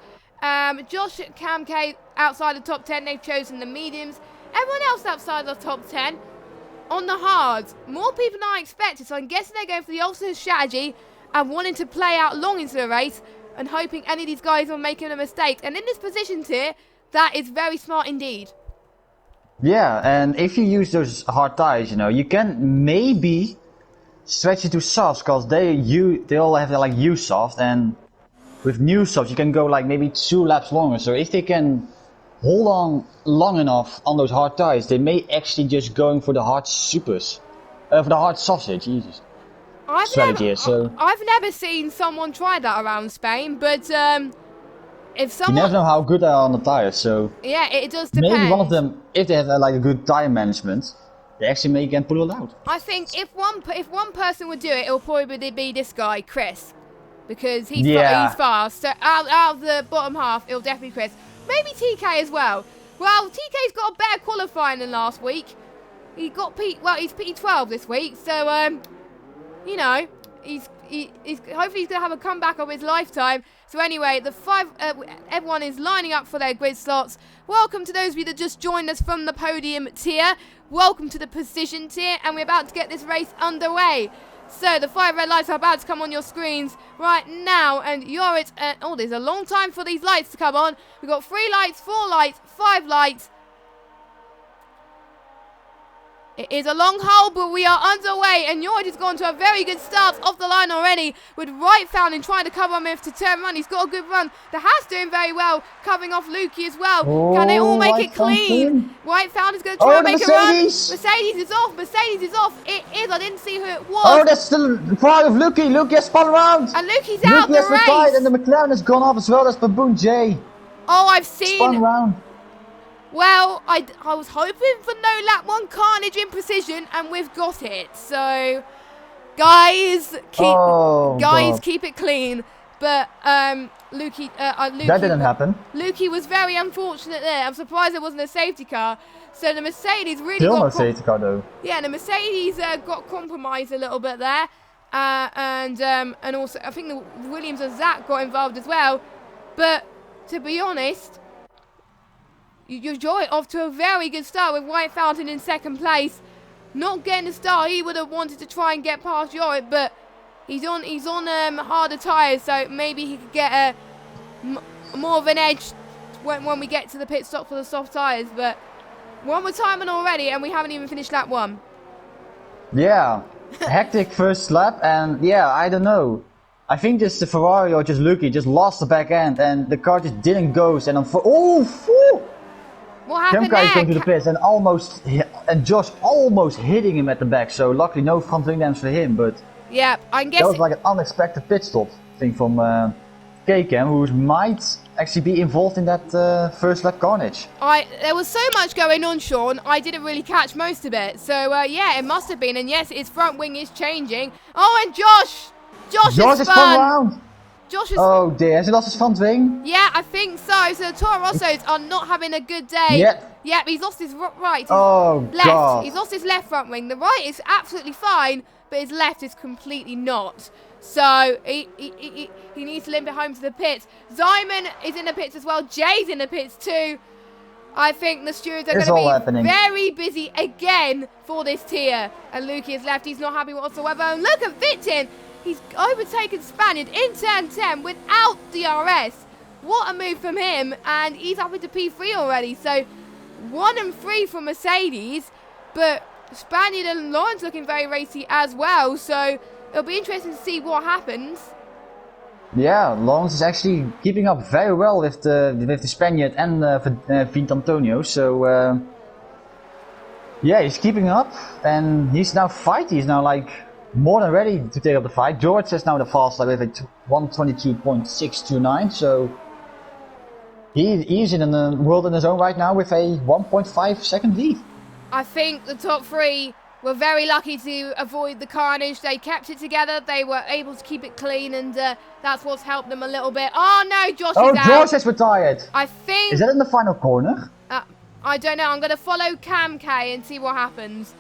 Josh, Cam K outside the top 10, they've chosen the mediums. Everyone else outside the top 10 on the hards. More people than I expected, so I'm guessing they're going for the ultimate strategy and wanting to play out long into the race and hoping any of these guys are making a mistake. And in this position tier, that is very smart indeed. Yeah, and if you use those hard tires, you can maybe stretch it to softs, because they all have like U soft, and with new softs you can go like maybe 2 laps longer. So if they can hold on long enough on those hard tires, they may actually just going for the hard supers, for the hard softs here. Jesus. I've never seen someone try that around Spain, but if someone... You never know how good they are on the tires, so... Yeah, it does depend. Maybe one of them, if they have like a good tire management, they actually can pull it out. I think if one person would do it, it'll probably be this guy, Chris. Because he's fast, so out of the bottom half, it'll definitely be Chris. Maybe TK as well. Well, TK's got a better qualifying than last week. He's P12 this week, so he's hopefully he's gonna have a comeback of his lifetime. So anyway, everyone is lining up for their grid slots. Welcome to those of you that just joined us from the podium tier. Welcome to the precision tier, and we're about to get this race underway. So the 5 red lights are about to come on your screens right now, and there's a long time for these lights to come on. We've got 3 lights, 4 lights, 5 lights. It is a long haul, but we are underway, and Yorid has gone to a very good start off the line already, with Right Fountain trying to cover him to turn run. He's got a good run. The Haas doing very well, covering off Lukey as well. Can they all make it clean? White Fountain's going to try and make a run. Mercedes is off. Mercedes is off. It is. I didn't see who it was. Oh, that's the pride of Lukey. Lukey has spun around. And Lukey's out the race. Retired, and the McLaren has gone off as well. That's Baboon J. Oh, I've seen. Spun around. Well, I was hoping for no lap 1 carnage in precision, and we've got it. So, guys, keep it clean. But Lukey, that didn't happen. Lukey was very unfortunate there. I'm surprised there wasn't a safety car. So the Mercedes really Still no safety car though. Yeah, the Mercedes got compromised a little bit there. and also I think the Williams and Zach got involved as well. But to be honest, you're off to a very good start with White Fountain in second place. Not getting the start he would have wanted to try and get past Jorrit, but he's on harder tyres, so maybe he could get more of an edge when we get to the pit stop for the soft tyres. But one more time already, and we haven't even finished lap 1. Yeah, hectic first lap, and yeah, I don't know. I think just the Ferrari or just Lucky just lost the back end, and the car just didn't go. And What happened Kemkai there? came to the pits and Josh almost hitting him at the back. So luckily no front wing damage for him, but Yeah, I'm that was guessing. like an unexpected pit stop thing from K-Cam, who might actually be involved in that first lap carnage. There was so much going on, Sean. I didn't really catch most of it. So yeah, it must have been. And yes, his front wing is changing. Oh, and Josh Josh has is spun. spun round. Josh is. Oh dear, has he lost his front wing? Yeah, I think so. So the Toro Rossos are not having a good day. Yep. Yep, he's lost his right. His Oh left. god. He's lost his left front wing. The right is absolutely fine, but his left is completely not. So he needs to limp it home to the pits. Zyman is in the pits as well. Jay's in the pits too. I think the stewards are It's going all to be happening. very busy again for this tier. And Lukey is left. He's not happy whatsoever. And look at Vitin. He's overtaken Spaniard in turn 10 without DRS. What a move from him. And he's up into P3 already. So 1 and 3 for Mercedes. But Spaniard and Lawrence looking very racy as well. So it'll be interesting to see what happens. Yeah, Lawrence is actually keeping up very well with the Spaniard and Vint Antonio. So yeah, he's keeping up, and he's now fighting. He's now like more than ready to take up the fight. George is now the fastest with a 122.629. So he's in the world in his own right now with a 1.5 second lead. I think the top 3 were very lucky to avoid the carnage. They kept it together. They were able to keep it clean, and that's what's helped them a little bit. Oh no, Josh is out. George has retired. I think. Is that in the final corner? I don't know. I'm going to follow Cam K and see what happens.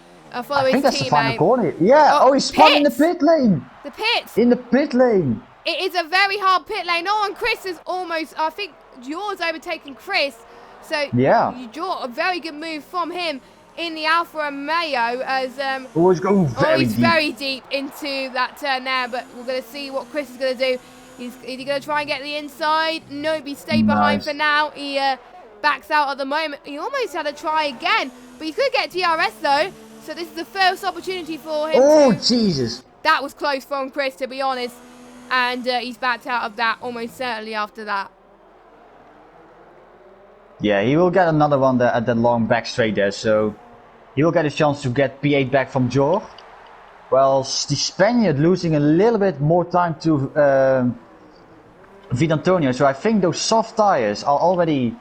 Follow I his think that's the final teammate. corner. Yeah. Oh, He's spun in the pits. pit lane. The pits. In the pit lane. It is a very hard pit lane. Oh, and Chris is almost. I think Dior's overtaken Chris. So Yeah. Dior, a very good move from him in the Alfa Romeo as Oh, he's going very he's deep. very deep into that turn there, but we're going to see what Chris is going to do. Is he going to try and get the inside? Nope, he stayed behind Nice. for now. He backs out at the moment. He almost had a try again, but he could get DRS though. So this is the first opportunity for him. Oh, to, Jesus. that was close from Chris, to be honest. And he's backed out of that almost certainly after that. Yeah, he will get another one there at that long back straight there, so he will get a chance to get P8 back from George. Well, the Spaniard losing a little bit more time to Vidantonio, so I think those soft tires are already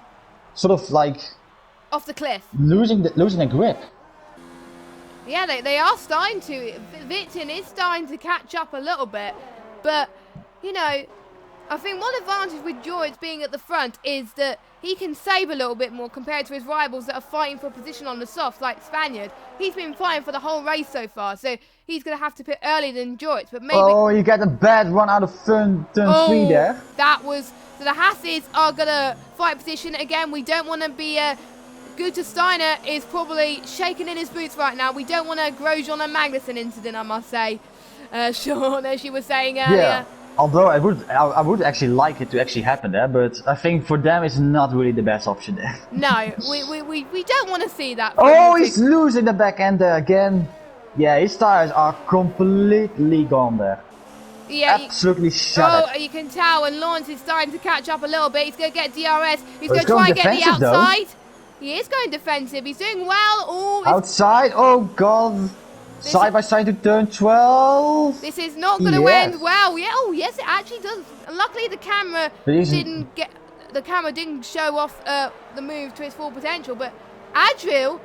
sort of like Off the cliff. losing the grip. Yeah, they are starting to. Vitin is starting to catch up a little bit. But, you know, I think one advantage with George being at the front is that he can save a little bit more compared to his rivals that are fighting for position on the softs, like Spaniard. He's been fighting for the whole race so far, so he's going to have to pit earlier than George. But maybe... Oh, you get a bad run out of turn 3 there. That was... So the Hasses are going to fight position again. We don't want to be... Gunther Steiner is probably shaking in his boots right now. We don't want a Grosjean and Magnussen incident, I must say. Sean, as you were saying earlier. Yeah, although I would actually like it to actually happen there, but I think for them it's not really the best option there. No, we don't want to see that. Oh, he's losing the back end there again. Yeah, his tires are completely gone there. Yeah, Absolutely shattered. you can tell, and Lawrence is starting to catch up a little bit. He's going to get DRS. He's Oh, going he's to try and going get the defensive, though. outside. He is going defensive. He's doing well. Oh, Outside, oh god. Side by side to turn 12. this is not going to Yes. end well. Yeah, oh yes, it actually does. And luckily, the camera But he's- didn't show off the move to its full potential. But Adriel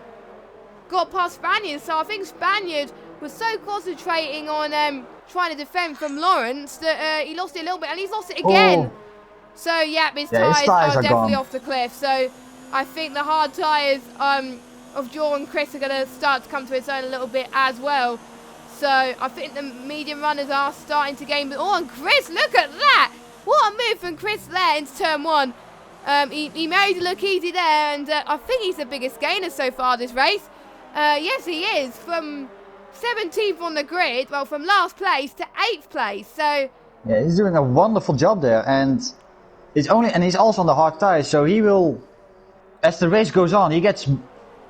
got past Spaniard, so I think Spaniard was so concentrating on trying to defend from Lawrence that he lost it a little bit, and he's lost it again. Oh. So yeah, his Yeah, his tyres tyres are are definitely gone. off the cliff. So I think the hard tyres of Joe and Chris are going to start to come to its own a little bit as well. So I think the medium runners are starting to gain. Oh, and Chris, look at that! What a move from Chris there into turn 1. He made it look easy there, and I think he's the biggest gainer so far this race. Yes, he is. From 17th on the grid, well, from last place to 8th place. So yeah, he's doing a wonderful job there, and he's also on the hard tires, so he will, as the race goes on,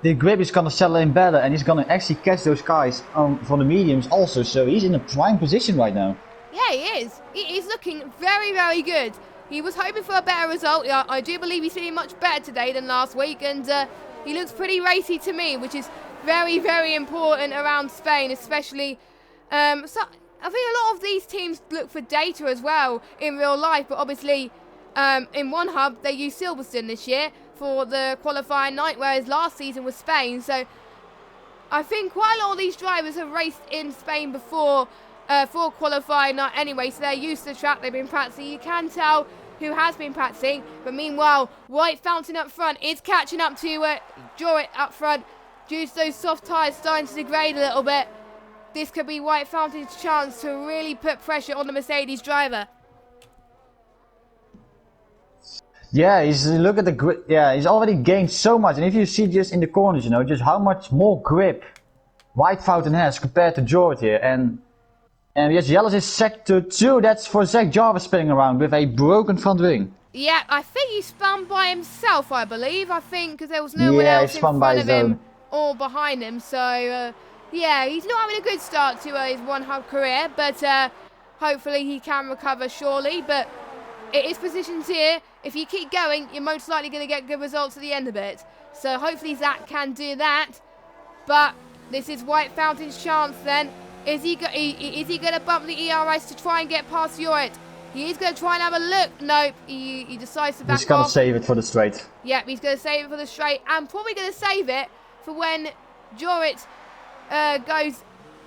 the grip is gonna settle in better, and he's gonna actually catch those guys from the mediums also. So he's in a prime position right now. yeah, he is. He's looking very, very good. He was hoping for a better result. Yeah, I do believe he's feeling much better today than last week, and he looks pretty racy to me, which is very, very important around Spain, especially. So I think a lot of these teams look for data as well in real life, but obviously in one hub they use Silverstone this year for the qualifying night, whereas last season was Spain. So I think quite a lot of these drivers have raced in Spain before for qualifying night anyway, so they're used to the track, they've been practicing. You can tell who has been practicing, but meanwhile, White Fountain up front is catching up to Jorrit up front due to those soft tyres starting to degrade a little bit. This could be White Fountain's chance to really put pressure on the Mercedes driver. Yeah, look at the grip. Yeah, he's already gained so much, and if you see just in the corners, just how much more grip White Fountain has compared to Jorrit here, and yes, Yellows is sector 2. That's for Zach Jarvis spinning around with a broken front wing. Yeah, I think he spun by himself, I believe. I think because there was no one else in front of him or behind him. So, yeah, he's not having a good start to his one-hub career, but hopefully he can recover surely. But it is positions here. If you keep going, you're most likely going to get good results at the end of it. So hopefully Zach can do that. But this is White Fountain's chance then. Is he going to bump the ERS to try and get past Jorrit? He is going to try and have a look. Nope, he decides to back off. He's going to save it for the straight. Yep, he's going to save it for the straight, and probably going to save it for when Jorrit goes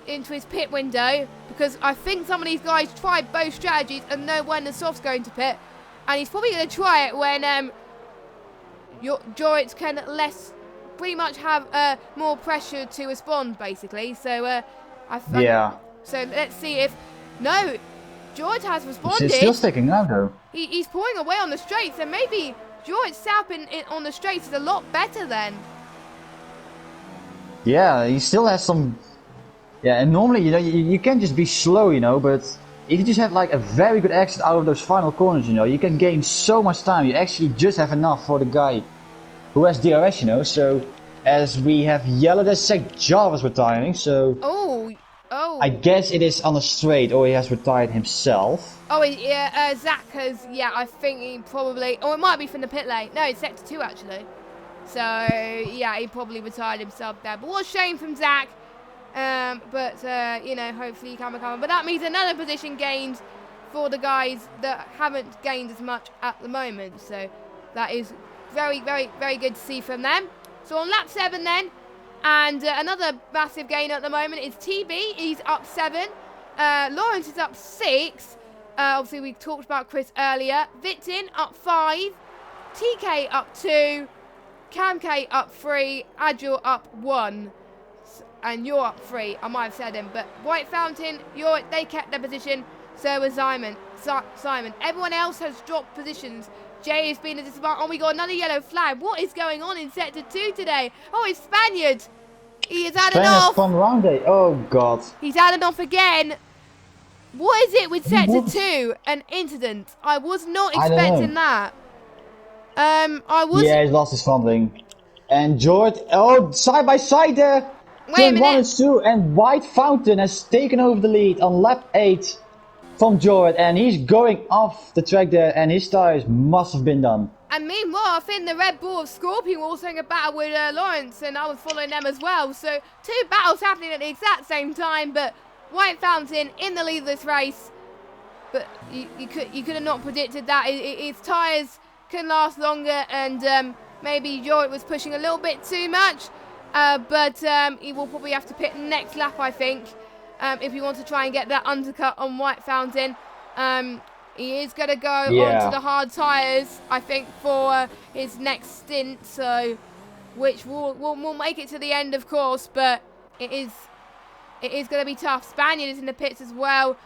into his pit window, because I think some of these guys tried both strategies and know when the soft's going to pit, and he's probably going to try it when Jorrit can pretty much have more pressure to respond, basically. So yeah. So let's see if Jorrit has responded. He's still sticking out though. He's pulling away on the straights, and maybe Jorrit's setup on the straights is a lot better then. Yeah, he still has some. Yeah, and normally you can't just be slow, but if you just have like a very good exit out of those final corners, you can gain so much time. You actually just have enough for the guy who has DRS, So as we have Yellow, that's Zach Jarvis retiring. So oh, I guess it is on a straight, or he has retired himself. Oh yeah, Zach has. Yeah, I think he probably. Or it might be from the pit lane. No, it's sector 2 actually. So yeah, he probably retired himself there. But what a shame from Zach. But hopefully he can recover. But that means another position gained for the guys that haven't gained as much at the moment. So that is very, very, very good to see from them. So on lap 7 then, and another massive gain at the moment is TB. He's up 7. Lawrence is up 6. Obviously we talked about Chris earlier. Vitin up 5. TK up 2. Cam K up 3. Adjul up 1. And you're up 3. I might have said him, but White Fountain, they kept their position. So was Simon. Everyone else has dropped positions. Jay has been a disadvantage. Oh, we got another yellow flag. What is going on in sector 2 today? Oh, it's Spaniard. He has had enough. From round day. Oh god. He's had enough again. What is it with sector 2? An incident. I was not expecting that. Yeah, he's lost his funding. And George, side by side there. Wait a minute. 1 and 2, and White Fountain has taken over the lead on lap 8 from Jorrit, and he's going off the track there, and his tires must have been done. And meanwhile, I think the Red Bull of Scorpion were also in a battle with Lawrence, and I was following them as well. So 2 battles happening at the exact same time, but White Fountain in the lead of this race. But you could have not predicted that. His tires can last longer, and maybe Jorrit was pushing a little bit too much. But he will probably have to pit next lap, I think, if he wants to try and get that undercut on White Fountain. He is going to go onto the hard tyres, I think, for his next stint, so which will make it to the end, of course, but it is it is going to be tough. Spaniard is in the pits as well.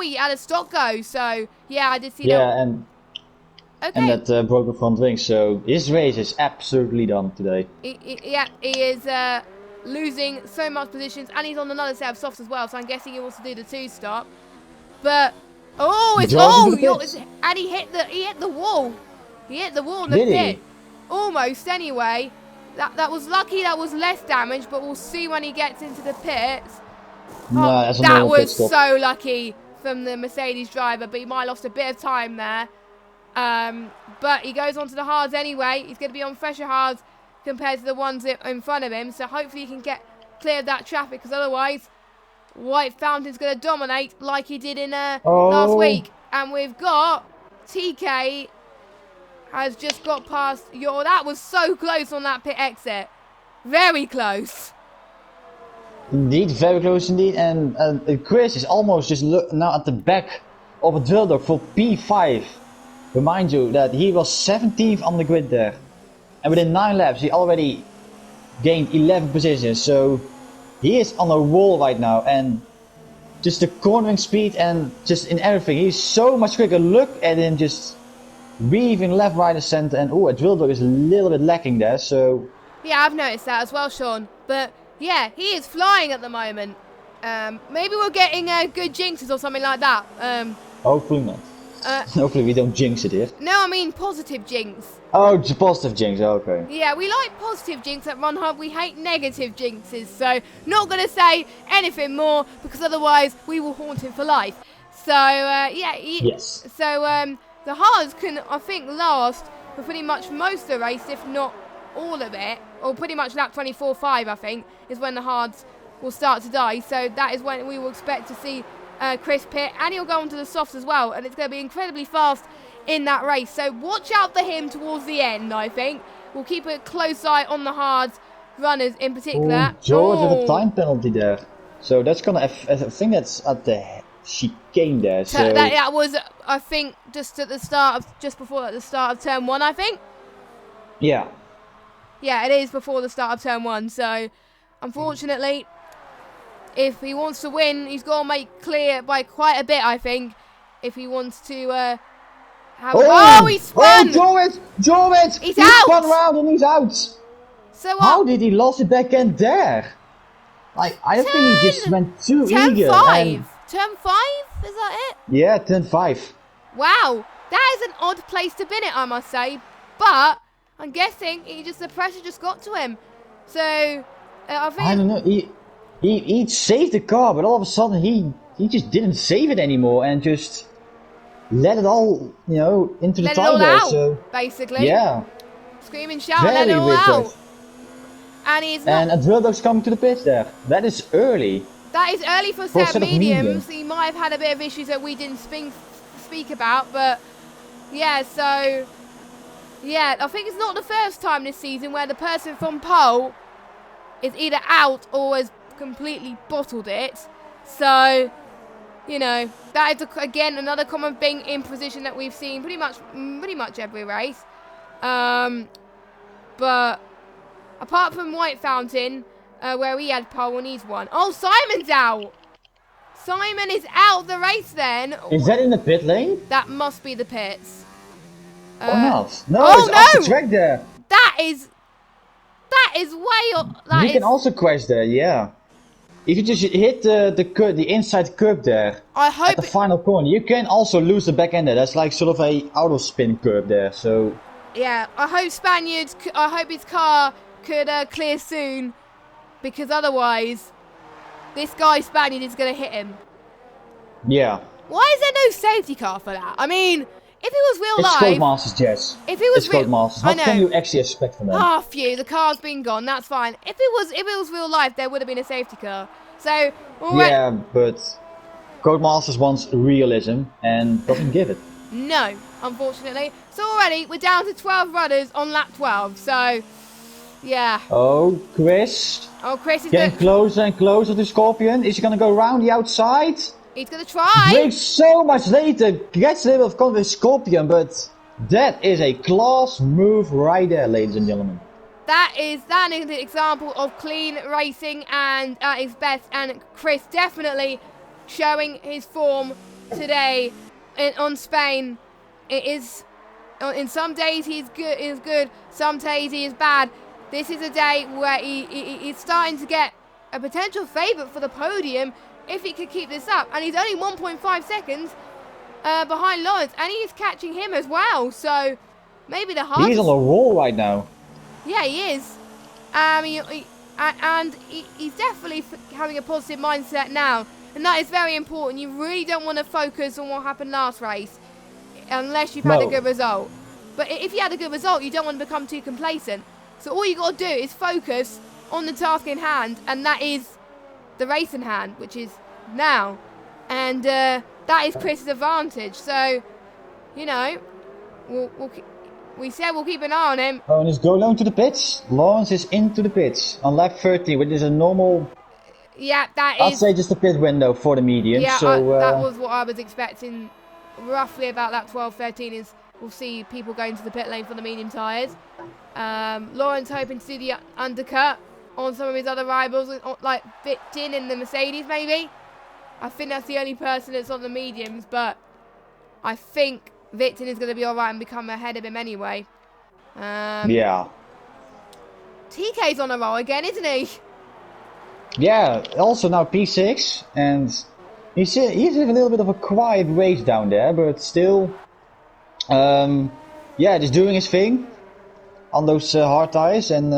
He had a stock go, so yeah, I did see that. Yeah, and that broken front wing, so his race is absolutely done today. He is losing so much positions, and he's on another set of softs as well, so I'm guessing he wants to do the 2-stop. But and he hit the wall. He hit the wall in the pit. Almost anyway. That was lucky. That was less damage, but we'll see when he gets into the pits. No, that was so lucky from the Mercedes driver, but he might have lost a bit of time there. But he goes on to the hards anyway. He's going to be on fresher hards compared to the ones in front of him. So hopefully he can get clear of that traffic, because otherwise White Fountain's going to dominate like he did in last week. And we've got TK has just got past that was so close on that pit exit. Very close. Indeed, very close indeed. And Chris is almost just now at the back of a drill dog for P5. Remind you that he was 17th on the grid there. And within 9 laps he already gained 11 positions. So he is on a roll right now. And just the cornering speed and just in everything, he's so much quicker. Look at him just weaving left, right and center. And a drill dog is a little bit lacking there. So yeah, I've noticed that as well, Sean. But yeah, he is flying at the moment. Maybe we're getting good jinxes or something like that. Hopefully not. Hopefully we don't jinx it here. No, I mean positive jinx. Oh, it's a positive jinx, okay. Yeah, we like positive jinx at Run Hub. We hate negative jinxes. So, not going to say anything more, because otherwise we will haunt him for life. So, yes. So, the hards can, I think, last for pretty much most of the race, if not all of it. Or pretty much lap 24.5, I think, is when the hards will start to die. So, that is when we will expect to see Chris pit, and he'll go onto the softs as well, and it's going to be incredibly fast in that race. So watch out for him towards the end. I think we'll keep a close eye on the hards runners in particular. George with a time penalty there, so that's gonna. I think that's at the chicane there. So that was, I think, just before the start of turn 1. I think. Yeah. Yeah, it is before the start of turn 1. So, unfortunately, if he wants to win, he's got to make clear by quite a bit, I think, if he wants to have... Oh, he spun! Oh, George! He's he out! Spun around and he's out! So how did he lose the back end there? I think he just went too eager. Turn 5? Turn 5? Is that it? Yeah, turn 5. Wow, that is an odd place to bin it, I must say. But I'm guessing the pressure just got to him. So, I think... I don't know, he saved the car, but all of a sudden he just didn't save it anymore and just let it all, into the tire there. So basically, yeah, screaming, shout, let it all out. And he's not. And a drill dog's coming to the pits there. That is early. That is early for set mediums. He might have had a bit of issues that we didn't speak about, but yeah. So yeah, I think it's not the first time this season where the person from pole is either out or has completely bottled it. So, that is again another common thing in position that we've seen pretty much every race. But apart from White Fountain, where he had pole and he's won. Oh, Simon's out. Simon is out the race then. Is that in the pit lane? That must be the pits. Or not? No, it's off the track there. That is way up. You can also crash there, yeah. If you just hit the inside curb there, at the final corner, you can also lose the back end there. That's like sort of a auto spin curb there. So yeah, I hope his car could clear soon, because otherwise, this guy Spaniard is going to hit him. Yeah. Why is there no safety car for that? I mean, if it was real life... It's Codemasters, Jess. If it was it's Codemasters. What can you actually expect from them? Ah, phew, the car's been gone, that's fine. If it was real life, there would have been a safety car. So... Yeah, but Codemasters wants realism and doesn't give it. No, unfortunately. So already, we're down to 12 runners on lap 12, so... Yeah. Oh, Chris. Oh, Chris is getting closer and closer to Scorpion. Is he going to go around the outside? He's going to try. Brakes so much later. Gets a little bit of confidence with Scorpion, but that is a class move right there, ladies and gentlemen. that is an example of clean racing and at its best. And Chris definitely showing his form today on Spain. It is. In some days he's good. Some days he is bad. This is a day where he's starting to get a potential favourite for the podium if he could keep this up. And he's only 1.5 seconds behind Lawrence, and he's catching him as well. So maybe the hardest. He's on a roll right now. Yeah, he is. He's definitely having a positive mindset now, and that is very important. You really don't want to focus on what happened last race, unless you've had a good result. But if you had a good result, you don't want to become too complacent. So all you got to do is focus on the task in hand, and that is the race in hand, which is now. And that is Chris's advantage. So, you know, we said we'll keep an eye on him. Oh, and he's going on to the pits. Lawrence is into the pits on lap 30, which is a normal... Yeah, I'd say just a pit window for the medium. Yeah, so, that was what I was expecting. Roughly about lap 12, 13 is we'll see people going to the pit lane for the medium tyres. Lawrence hoping to do the undercut on some of his other rivals, like Victin in the Mercedes maybe. I think that's the only person that's on the mediums, but I think Victin is going to be alright and become ahead of him anyway. Yeah. TK's on a roll again, isn't he? Yeah, also now P6, and he's having a little bit of a quiet race down there, but still, yeah, just doing his thing on those hard tires, and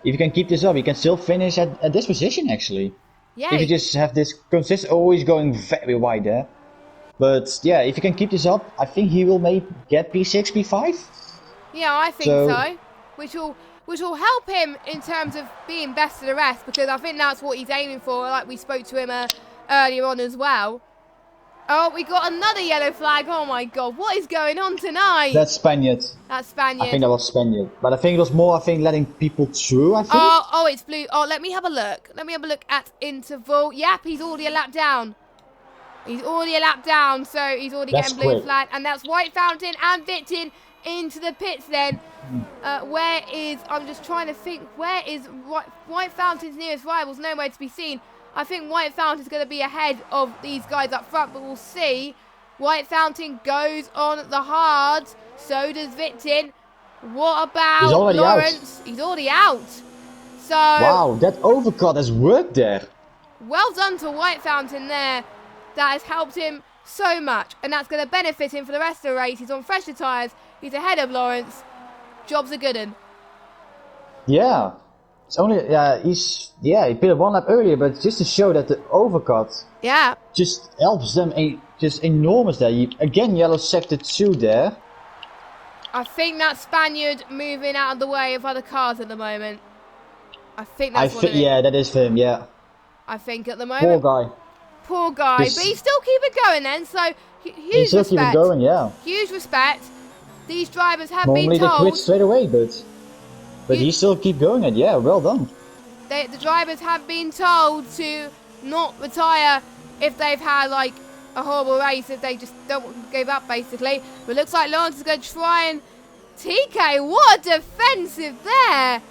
if you can keep this up, you can still finish at this position actually. Yeah. If you just have this consistent, always going very wide there. But yeah, if you can keep this up, I think he will maybe get P6, P5. Yeah, I think so. Which will help him in terms of being best of the rest, because I think that's what he's aiming for, like we spoke to him earlier on as well. Oh, we got another yellow flag. Oh my god, what is going on tonight? That's Spaniard. That's Spaniard. I think that was Spaniard. But I think it was more, letting people through, I think. Oh, it's blue. Oh, let me have a look. Let me have a look at interval. Yep, he's already a lap down. He's already a lap down, so he's already getting blue flag. And that's White Fountain and Victin into the pits then. I'm just trying to think, where is White Fountain's nearest rivals? Nowhere to be seen. I think White Fountain's going to be ahead of these guys up front, but we'll see. White Fountain goes on the hards. So does Victin. What about Lawrence? He's already out. So wow, that overcut has worked there. Well done to White Fountain there. That has helped him so much, and that's going to benefit him for the rest of the race. He's on fresher tyres. He's ahead of Lawrence. Job's a good one. Yeah. It's only, he put it one lap earlier, but just to show that the overcut just helps them just enormous there. Again, yellow sector 2 there. I think that Spaniard moving out of the way of other cars at the moment. I think that's what it is. Yeah, that is for him, yeah. I think at the moment. Poor guy. But he still keep it going then, so huge respect. He still keep it going, yeah. Huge respect. These drivers have Normally been told. Normally they quit straight away, but he still keep going, and yeah, well done. The drivers have been told to not retire if they've had like a horrible race, if they just don't give up basically. But it looks like Lawrence is going to try and TK. What a defensive there!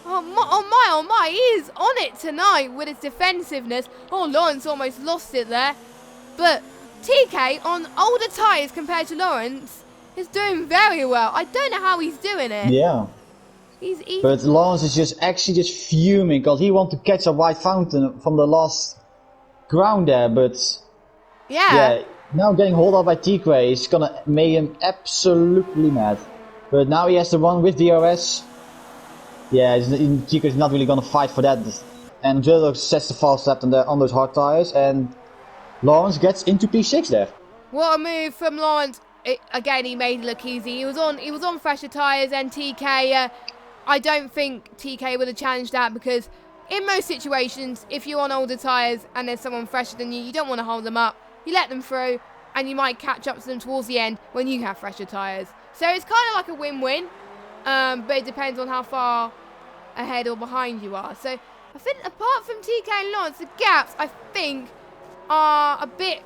Oh my, he is on it tonight with his defensiveness. Oh, Lawrence almost lost it there. But TK on older tyres compared to Lawrence is doing very well. I don't know how he's doing it. Yeah. But Lawrence is just fuming because he wants to catch a White Fountain from the last ground there, but yeah, now getting hold of by TK is gonna make him absolutely mad. But now he has to run with DRS. Yeah, TK is not really gonna fight for that. And Jello sets the fast lap on those hard tires, and Lawrence gets into P6 there. What a move from Lawrence! Again, he made it look easy. He was on fresher tyres, and TK. I don't think TK would have challenged that, because in most situations, if you're on older tyres and there's someone fresher than you, you don't want to hold them up. You let them through, and you might catch up to them towards the end when you have fresher tyres. So it's kind of like a win-win, but it depends on how far ahead or behind you are. So I think apart from TK and Lawrence, the gaps, I think, are a bit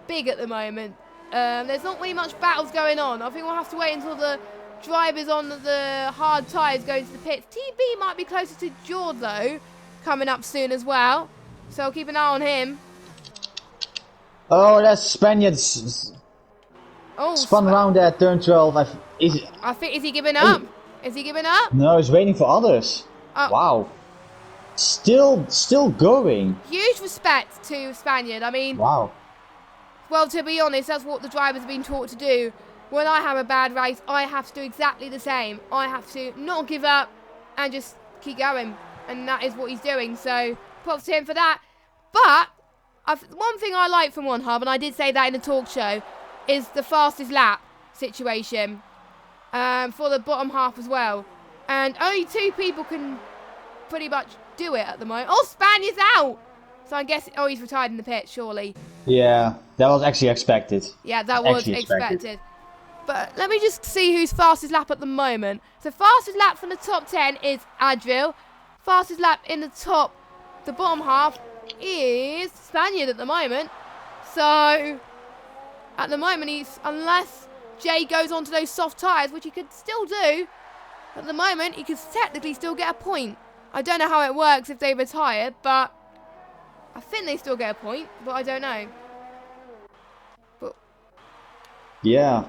big at the moment. There's not really much battles going on. I think we'll have to wait until the drivers on the hard tyres going to the pits. TB might be closer to George though, coming up soon as well. So I'll keep an eye on him. Oh, that's Spaniards Oh, spun around at turn 12. I think, is he giving up? Is he giving up? No, he's waiting for others. Oh. Wow. Still going. Huge respect to Spaniard. I mean, Wow. well, to be honest, that's what the drivers have been taught to do. When I have a bad race, I have to do exactly the same. I have to not give up and just keep going. And that is what he's doing. So, props to him for that. But, one thing I like from One Hub, and I did say that in the talk show, is the fastest lap situation for the bottom half as well. And only 2 people can pretty much do it at the moment. Oh, Spaniard's out! So I guess, he's retired in the pit, surely. Yeah, that was actually expected. Yeah, that was expected. But let me just see who's fastest lap at the moment. So fastest lap from the top 10 is Adril. Fastest lap in the bottom half is Spaniard at the moment. So at the moment unless Jay goes onto those soft tyres, which he could still do, at the moment he could technically still get a point. I don't know how it works if they retire, but I think they still get a point, but I don't know. But Yeah.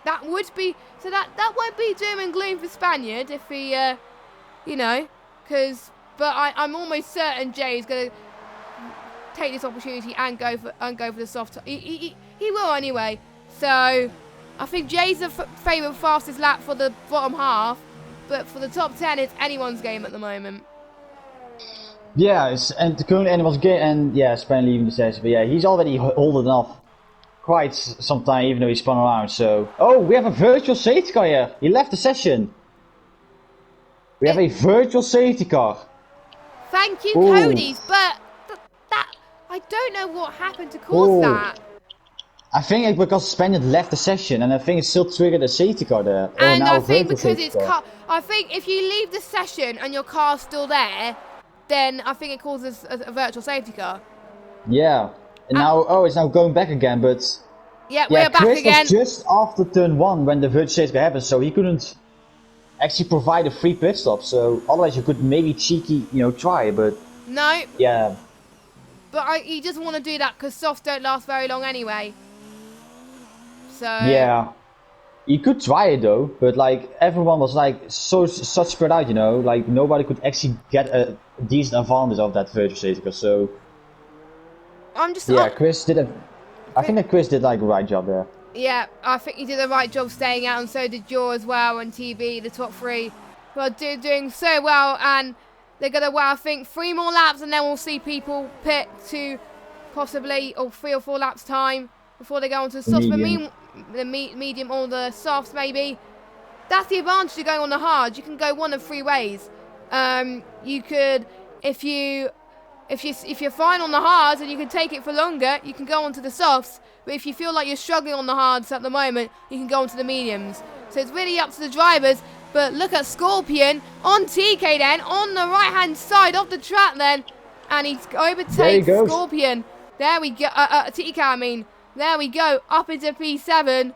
that would be, so that won't be doom and gloom for Spaniard if he, but I'm almost certain Jay is going to take this opportunity and go for the soft. He will anyway. So I think Jay's the favourite fastest lap for the bottom half, but for the top 10, it's anyone's game at the moment. Yeah, and currently anyone's game, and yeah, Span leaving the session, but yeah, he's already holding off quite some time, even though he spun around. So, oh, we have a virtual safety car here. He left the session. We have a virtual safety car. Thank you, Ooh. Cody's, but that I don't know what happened to cause that. I think it's because Spaniard left the session, and I think it still triggered a safety car there. And now I a think virtual because safety it's car. I think if you leave the session and your car's still there, then I think it causes a virtual safety car. Yeah. And now, it's now going back again, but Yeah, we're back Chris again. was just after turn 1 when the virtual safety car happened, so he couldn't actually provide a free pit stop. So otherwise, you could maybe cheeky, try, but No, yeah. but you just want to do that because softs don't last very long anyway. So Yeah. You could try it though, but like everyone was like such spread out, like nobody could actually get a decent advantage of that virtual safety car. So I'm just yeah, Chris did I think that Chris did like a right job there. Yeah, I think he did the right job staying out, and so did Jaw as well, and TB, the top 3, who are doing so well, and they're going to, I think 3 more laps, and then we'll see people pit to possibly 3 or 4 laps time before they go on to the softs, the medium or the softs maybe. That's the advantage of going on the hard. You can go one of 3 ways. You could, if you're fine on the hards and you can take it for longer, you can go on to the softs. But if you feel like you're struggling on the hards at the moment, you can go on to the mediums. So it's really up to the drivers. But look at Scorpion on TK then, on the right-hand side of the track then. And he overtakes Scorpion. There we go. TK, I mean. There we go. Up into P7.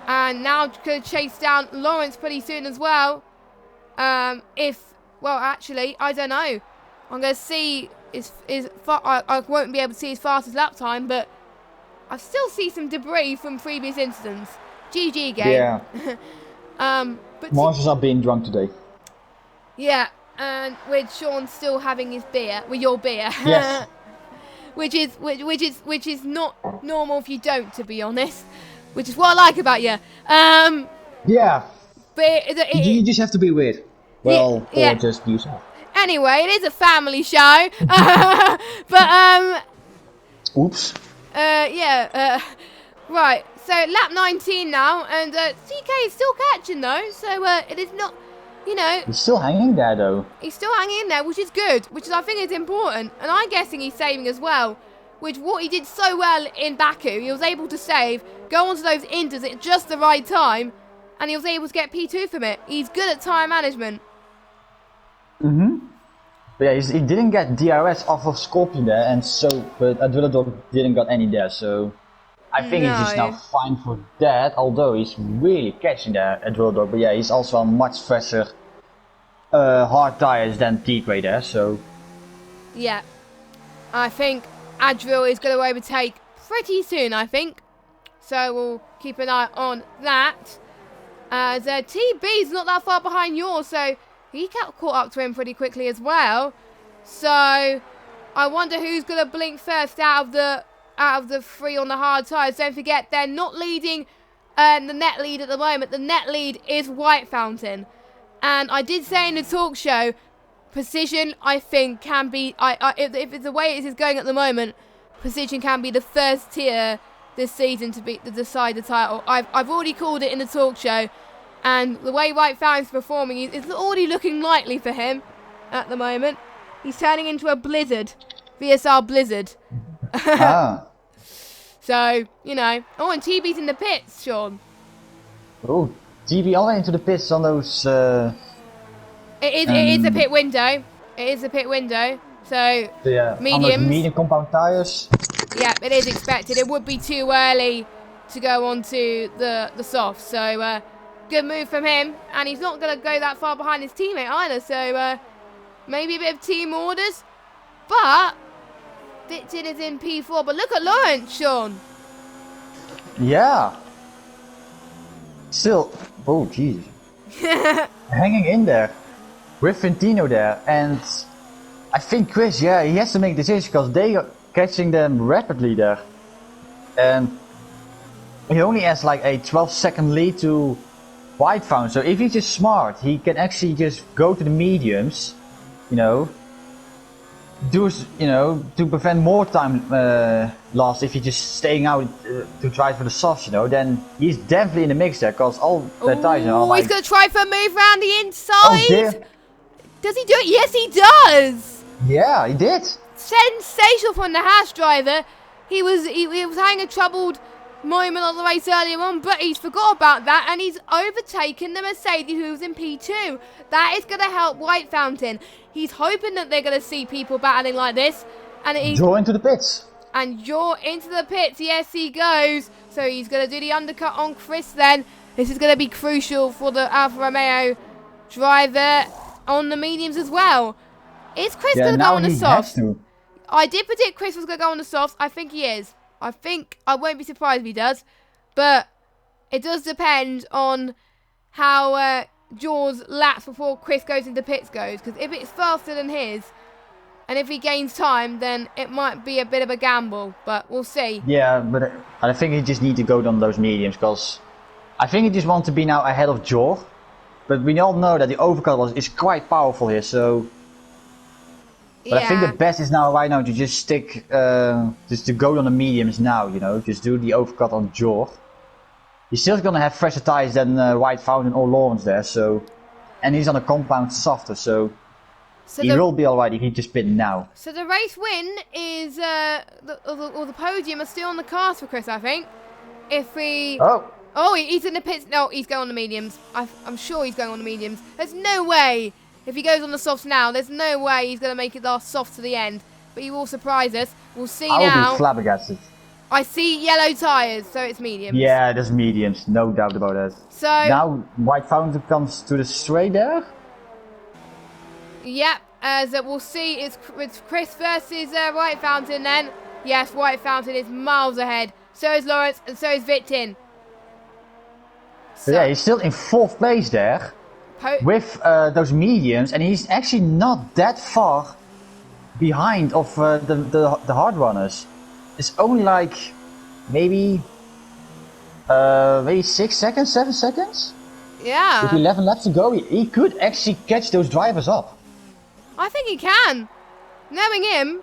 And now going to chase down Lawrence pretty soon as well. Actually, I don't know. I'm going to see I won't be able to see his fastest lap time, but I still see some debris from previous incidents. GG game. Yeah. But Marshall's are being drunk today. yeah, and with Sean still having his beer, with your beer. Yes. which is not normal if you don't, to be honest. Which is what I like about you. Yeah. But You just have to be weird. Well, yeah. or just yourself. Anyway, it is a family show. But Oops. right. So lap 19 now, and CK is still catching though. So it is not, He's still hanging there though. he's still hanging in there, which is good, which is, I think is important. And I'm guessing he's saving as well, which what he did so well in Baku, he was able to save, go onto those inters at just the right time, and he was able to get P2 from it. He's good at time management. But yeah, he didn't get DRS off of Scorpion there, but Adrenaline didn't got any there, so I think he's just now fine for that, although he's really catching there at World Dog. But yeah, he's also on much fresher hard tires than T-Quay there, so... Yeah. I think Adriel is going to overtake pretty soon, I think. So we'll keep an eye on that. As TB's not that far behind yours, so he got caught up to him pretty quickly as well. So I wonder who's going to blink first out of the three on the hard tyres. Don't forget, they're not leading the net lead at the moment. The net lead is White Fountain. And I did say in the talk show, Precision, I think, can be... if it's the way it is going at the moment, Precision can be the first tier this season to decide the title. I've already called it in the talk show. And the way White Fountain's performing, it's already looking likely for him at the moment. He's turning into a Blizzard. VSR Blizzard. So, you know. Oh, and TB's in the pits, Sean. Oh, TB all into the pits on those... It is a pit window. It is a pit window. So, yeah, mediums. On those medium compound tires. Yeah, it is expected. It would be too early to go on to the soft. So, good move from him. And he's not going to go that far behind his teammate either. So, maybe a bit of team orders. But Victon is in P4. But look at Lawrence, Sean. Yeah. Still, oh jeez. Hanging in there with Ventino there, and I think Chris, yeah, he has to make decisions because they are catching them rapidly there, and he only has like a 12-second lead to White Fountain. So if he's just smart, he can actually just go to the mediums, you know, to prevent more time loss. If he's just staying out to try for the softs, you know, then he's definitely in the mix there because all the tires are like... he's going to try for a move around the inside. Oh dear. Does he do it? Yes, he does. Yeah, he did. Sensational from the Haas driver. He was having a troubled moment on the race earlier on, but he's forgot about that and he's overtaken the Mercedes who was in P2. That is going to help White Fountain. He's hoping that they're going to see people battling like this. And Draw into the pits. And you're into the pits. Yes, he goes. So he's going to do the undercut on Chris then. This is going to be crucial for the Alfa Romeo driver on the mediums as well. Is Chris going to go on the softs? I did predict Chris was going to go on the softs. I think he is. I won't be surprised if he does. But it does depend on how Jaws laps before Chris goes into pits goes. Because if it's faster than his, and if he gains time, then it might be a bit of a gamble. But we'll see. Yeah, but I think he just need to go on those mediums. Because I think he just wants to be now ahead of Jaws. But we all know that the overcut is quite powerful here. So... But I think the best is now right now to just stick, just to go on the mediums now, you know, just do the overcut on Jaw. He's still gonna have fresher tires than White Fountain or Lawrence there, so, and he's on a compound softer, so he will be alright if he just pit now. So the race win is, or the podium is still on the cards for Chris, I think. If we... Oh, he's in the pits. No, he's going on the mediums. I'm sure he's going on the mediums. There's no way. If he goes on the softs now, there's no way he's going to make it last soft to the end. But he will surprise us. We'll see now. I'll be flabbergasted. I see yellow tyres, so it's mediums. Yeah, there's mediums, no doubt about that. So now White Fountain comes to the straight there. Yep, as we'll see, it's Chris versus White Fountain then. Yes, White Fountain is miles ahead. So is Lawrence, and so is Victon. So yeah, he's still in 4th place there. With those mediums, and he's actually not that far behind of the hard runners. It's only like maybe 6 seconds, 7 seconds. Yeah. With 11 laps to go, he could actually catch those drivers up. I think he can. Knowing him,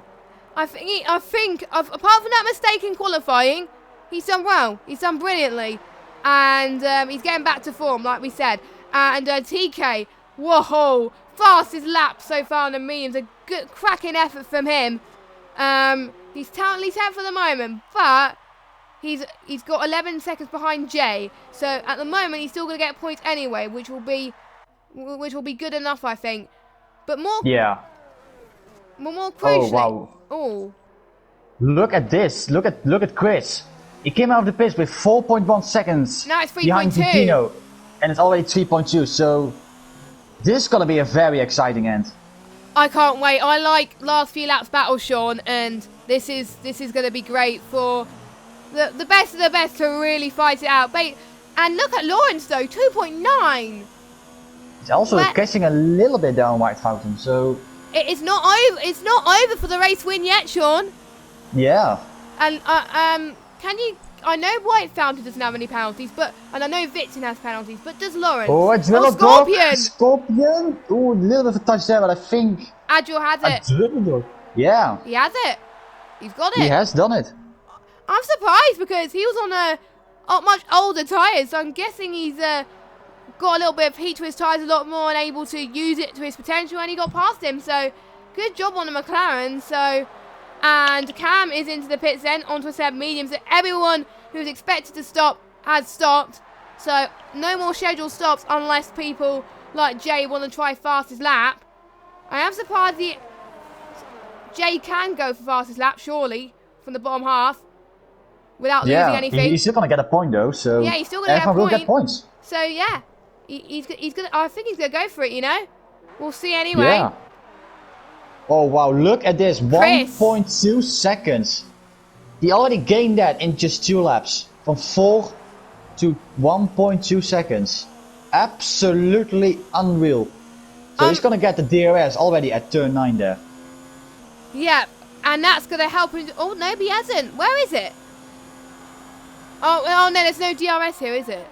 I think apart from that mistake in qualifying, he's done well. He's done brilliantly, and he's getting back to form, like we said. And TK, whoa, fastest lap so far on the mediums. A good, cracking effort from him. He's currently 10th for the moment, but he's got 11 seconds behind Jay. So at the moment, he's still going to get points anyway, which will be good enough, I think. But more. Yeah. More crucially. Oh wow. Oh. Look at this. Look at Chris. He came out of the pits with 4.1 seconds Now it's behind 3.2. Vicino, and it's already 3.2. So this is gonna be a very exciting end. I can't wait. I like last few laps battle, Sean, and this is going to be great for the best of the best to really fight it out. And look at Lawrence though, 2.9. He's also catching a little bit down White Fountain, so It's not over. It's not over for the race win yet, Sean. yeah. And can you? I know White Fountain doesn't have any penalties, and I know Vitin has penalties, but does Lawrence? Oh, it's little dog. Scorpion. Scorpion. Oh, a little bit of a touch there, but I think Adjul has it. yeah, He has it. He's got it. he has done it. I'm surprised because he was on a much older tyres, so I'm guessing he's got a little bit of heat to his tyres a lot more and able to use it to his potential, and he got past him. So good job on the McLaren. So. And Cam is into the pits then, onto a 7 medium. So everyone who's expected to stop has stopped. So no more scheduled stops unless people like Jay want to try fastest lap. I am surprised Jay can go for fastest lap, surely, from the bottom half without losing anything. He's still going to get a point though, so yeah, he's still going to get a everyone point. will get points. So yeah, he's gonna. I think he's going to go for it, you know. We'll see anyway. Yeah. Oh wow, look at this, Chris. 1.2 seconds. He already gained that in just 2 laps. From 4 to 1.2 seconds. Absolutely unreal. So he's gonna get the DRS already at turn 9 there. Yeah, and that's going to help him. Oh, no, he hasn't. Where is it? Oh, no, there's no DRS here, is it?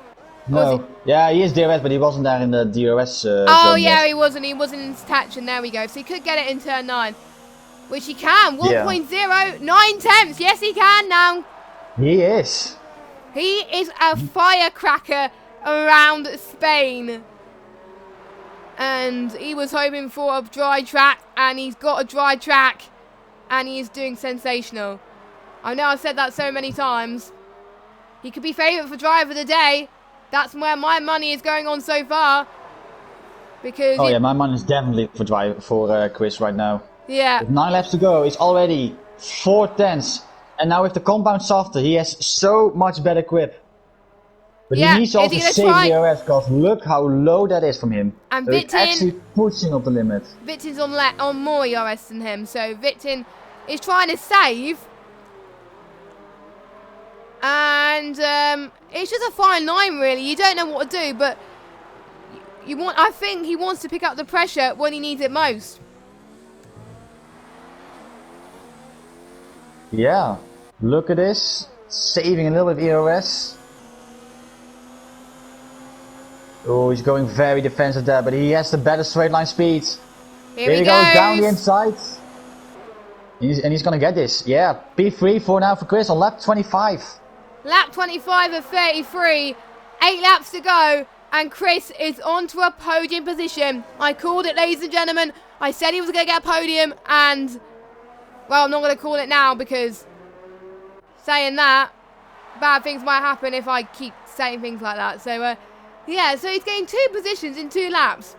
No. Yeah, he is DRS, but he wasn't there in the DRS oh, zone yeah, yet. he wasn't. He wasn't in Tatchin. There we go. So he could get it in turn 9. Which he can. 1.0, 9 tenths. Yes, he can now. He is. He is a firecracker around Spain. And he was hoping for a dry track, and he's got a dry track. And he is doing sensational. I know I've said that so many times. He could be favourite for driver of the day. That's where my money is going on so far. Because Oh yeah, my money is definitely for Chris right now. yeah. With 9 laps to go, he's already 4 tenths. And now with the compound softer, he has so much better grip. But Yeah, he needs to is also he gonna save try- DRS, because look how low that is from him. And So he's Vitin- actually pushing up the limit. Vitin's on more ERS than him, so Vitin is trying to save. And it's just a fine line, really. You don't know what to do, but I think he wants to pick up the pressure when he needs it most. Yeah, look at this. Saving a little bit of ERS. Oh, he's going very defensive there, but he has the better straight line speed. Here he goes down the goes. inside. And he's gonna get this. Yeah, P3 for now for Chris on lap 25. Lap 25 of 33. 8 laps to go. And Chris is onto a podium position. I called it, ladies and gentlemen. I said he was going to get a podium. And, well, I'm not going to call it now because saying that, bad things might happen if I keep saying things like that. So, yeah, so he's getting 2 positions in 2 laps.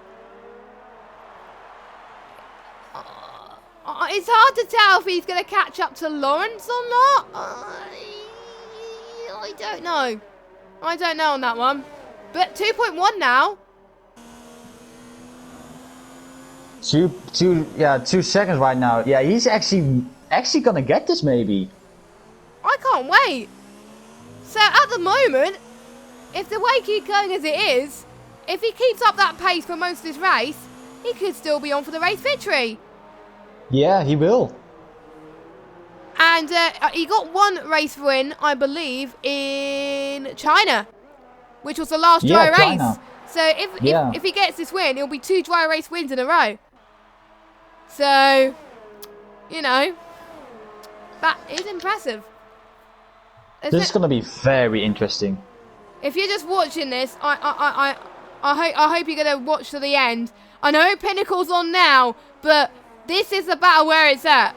It's hard to tell if he's going to catch up to Lawrence or not. I don't know. I don't know on that one. But 2.1 now. 2 seconds right now. Yeah, he's actually gonna get this maybe. I can't wait. So at the moment, if the way keeps going as it is, if he keeps up that pace for most of this race, he could still be on for the race victory. Yeah, he will. And he got 1 race win, I believe, in China, which was the last dry race. China. So if he gets this win, it'll be 2 dry race wins in a row. So, you know, that is impressive. This is gonna be very interesting. If you're just watching this, I hope you're gonna watch to the end. I know Pinnacle's on now, but this is the battle where it's at.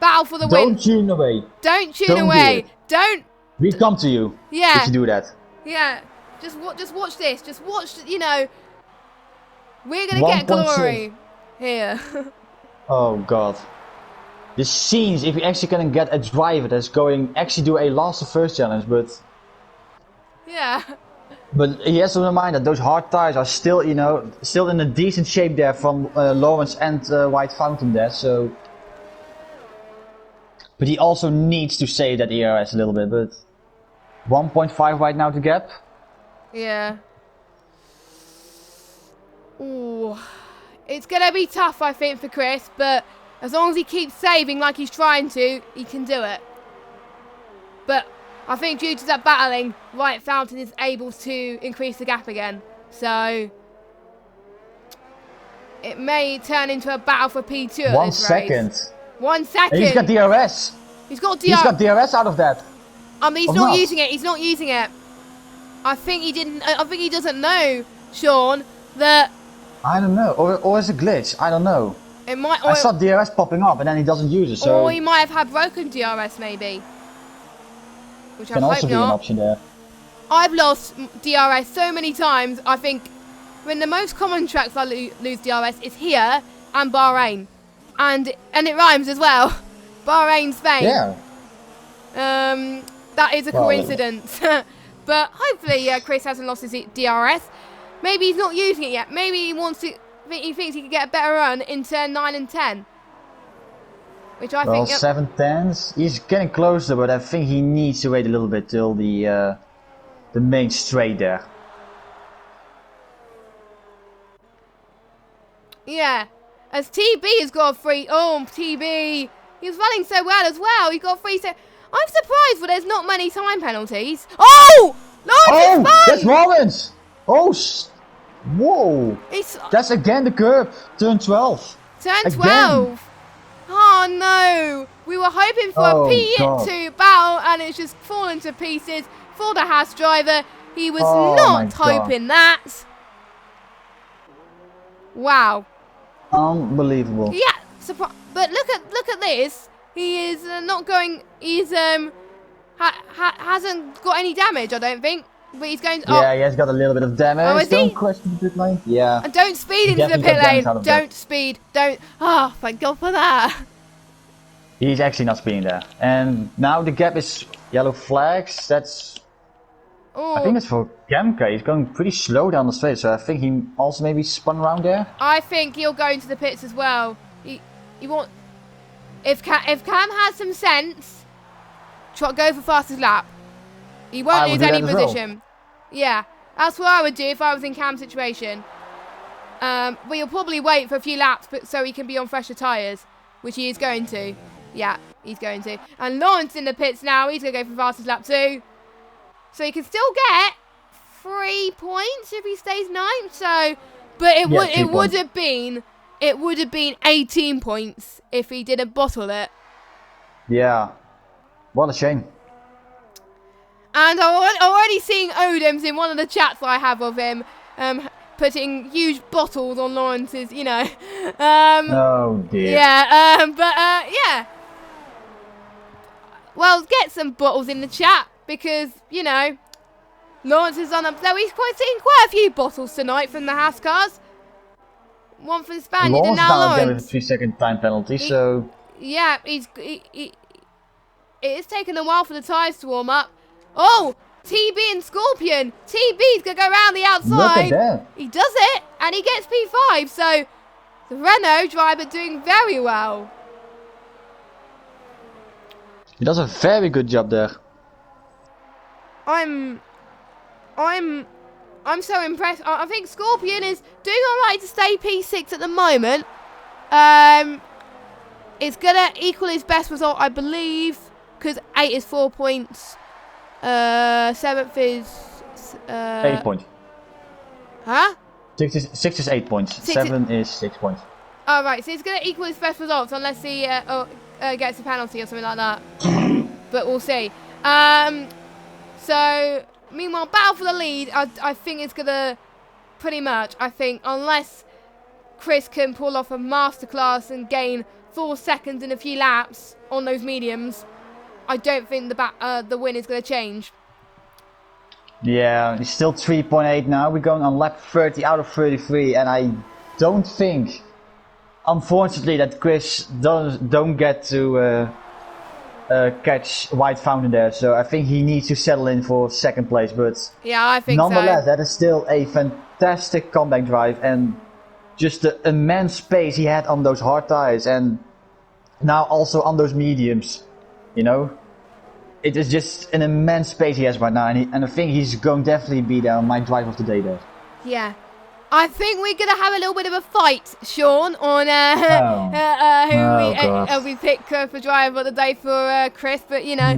Battle for the win. Don't tune away. Don't tune Don't do away. it. Don't. We come to you. Yeah. If you do that. Yeah. Just watch this. Just watch. You know, we're gonna get 1.6. glory here. Oh god. this seems if we actually can get a driver that's going actually do a last to first challenge, Yeah. but he has to remind that those hard tires are still, you know, still in a decent shape there from Lawrence and White Fountain there. So, but he also needs to save that ERS a little bit. But 1.5 right now to gap. Yeah. Ooh. It's going to be tough, I think, for Chris, but as long as he keeps saving like he's trying to, he can do it. But I think due to that battling, White Fountain is able to increase the gap again. So it may turn into a battle for P2 at 1 this second. race. 1 second. And he's got DRS. He's got He's got DRS out of that. he's Or not not. using it. He's not using it. I think he didn't. I think he doesn't know, Sean, that I don't know. Or is it a glitch? I don't know. it might. I saw DRS popping up and then he doesn't use it. So Or he might have had broken DRS, maybe. Which I can hope also be an not. option there. I've lost DRS so many times. I think when the most common tracks I lose DRS is here and Bahrain, and it rhymes as well. Bahrain, Spain. Yeah. That is a Well, coincidence. But hopefully Chris hasn't lost his DRS. Maybe he's not using it yet. Maybe he wants to. He thinks he could get a better run in turn 9 and 10. Which I Well, think. 7/10s. He's getting closer, but I think he needs to wait a little bit till the main straight there. Yeah. As TB has got a free. Oh, TB. He was running so well as well. He got a free. I'm surprised, but there's not many time penalties. Oh! Lawrence Oh, is that's Lawrence! Oh, whoa! It's That's again the curb. Turn 12. turn Again. 12. Oh no! We were hoping for Oh, a God. P2 battle, and it's just fallen to pieces for the Haas driver. He was Oh, my not God. hoping that. Wow. Unbelievable. Yeah. But look at this. He is not going. He's hasn't got any damage, I don't think. But he's going. Yeah, he has got a little bit of damage. Oh, is he? Don't question the pit lane. Yeah. And don't speed He into the definitely pit got lane. damage out of that. Don't speed. Don't. Oh, thank God for that. He's actually not speeding there. And now the gap is yellow flags. That's. Oh, I think it's for Gemka. He's going pretty slow down the straight, so I think he also maybe spun around there. I think he'll go into the pits as well. He won't. If Cam has some sense, go for fastest lap. He won't I would lose do any that as well. position. Yeah, that's what I would do if I was in Cam's situation. But he'll probably wait for a few laps, so he can be on fresher tyres, which he is going to. Yeah, he's going to. And Lawrence in the pits now. He's going to go for fastest lap too. So he can still get 3 points if he stays ninth. So, but it would have been 18 points if he didn't bottle it. Yeah. What a shame. And I'm already seeing Odems in one of the chats I have of him, putting huge bottles on Lawrence's, you know. Oh dear. Yeah, yeah. Well, get some bottles in the chat because, you know, Lawrence is on up. So he's seeing quite a few bottles tonight from the Haas cars. One from the Spaniard and Lawrence now now again with a Lawrence. 3-second time penalty, so. Yeah, it is taking a while for the tyres to warm up. Oh, TB and Scorpion. TB's going to go around the outside. Look at that. He does it, and he gets P5. So the Renault driver doing very well. He does a very good job there. I'm so impressed. I think Scorpion is doing all right to stay P6 at the moment. It's gonna equal his best result, I believe, because 8 is 4 points. 7th is 8 points. Huh? 6 is 8 points. 7 is 6 points. Oh right, so he's gonna equal his best results unless he gets a penalty or something like that. But we'll see. So meanwhile, battle for the lead. I think it's gonna pretty much. I think unless Chris can pull off a masterclass and gain 4 seconds in a few laps on those mediums, I don't think the win is going to change. Yeah, he's still 3.8 now. We're going on lap 30 out of 33, and I don't think unfortunately that Chris don't get to catch White Fountain there, so I think he needs to settle in for second place. But Yeah, I think nonetheless, so. that is still a fantastic comeback drive, and just the immense space he had on those hard tires, and now also on those mediums. You know, it is just an immense space he has right now, and I think he's going to definitely be there on my drive of the day there. Yeah. I think we're going to have a little bit of a fight, Sean, on who we pick for driver of the day for Chris, but you know.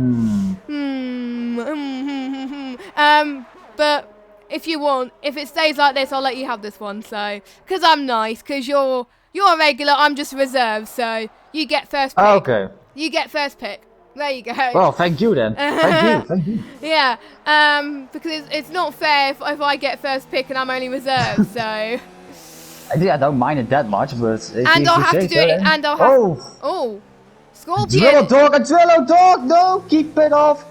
But if you want, if it stays like this, I'll let you have this one. So, because I'm nice, because you're a regular, I'm just reserved, so you get first pick. Okay. You get first pick. There you go. Well, thank you then. Thank you. Yeah, because it's not fair if I get first pick and I'm only reserved, so. I don't mind it that much, but if And I'll have to do it, and I'll have. Oh, Scorpion. Driller dog, no, keep it off.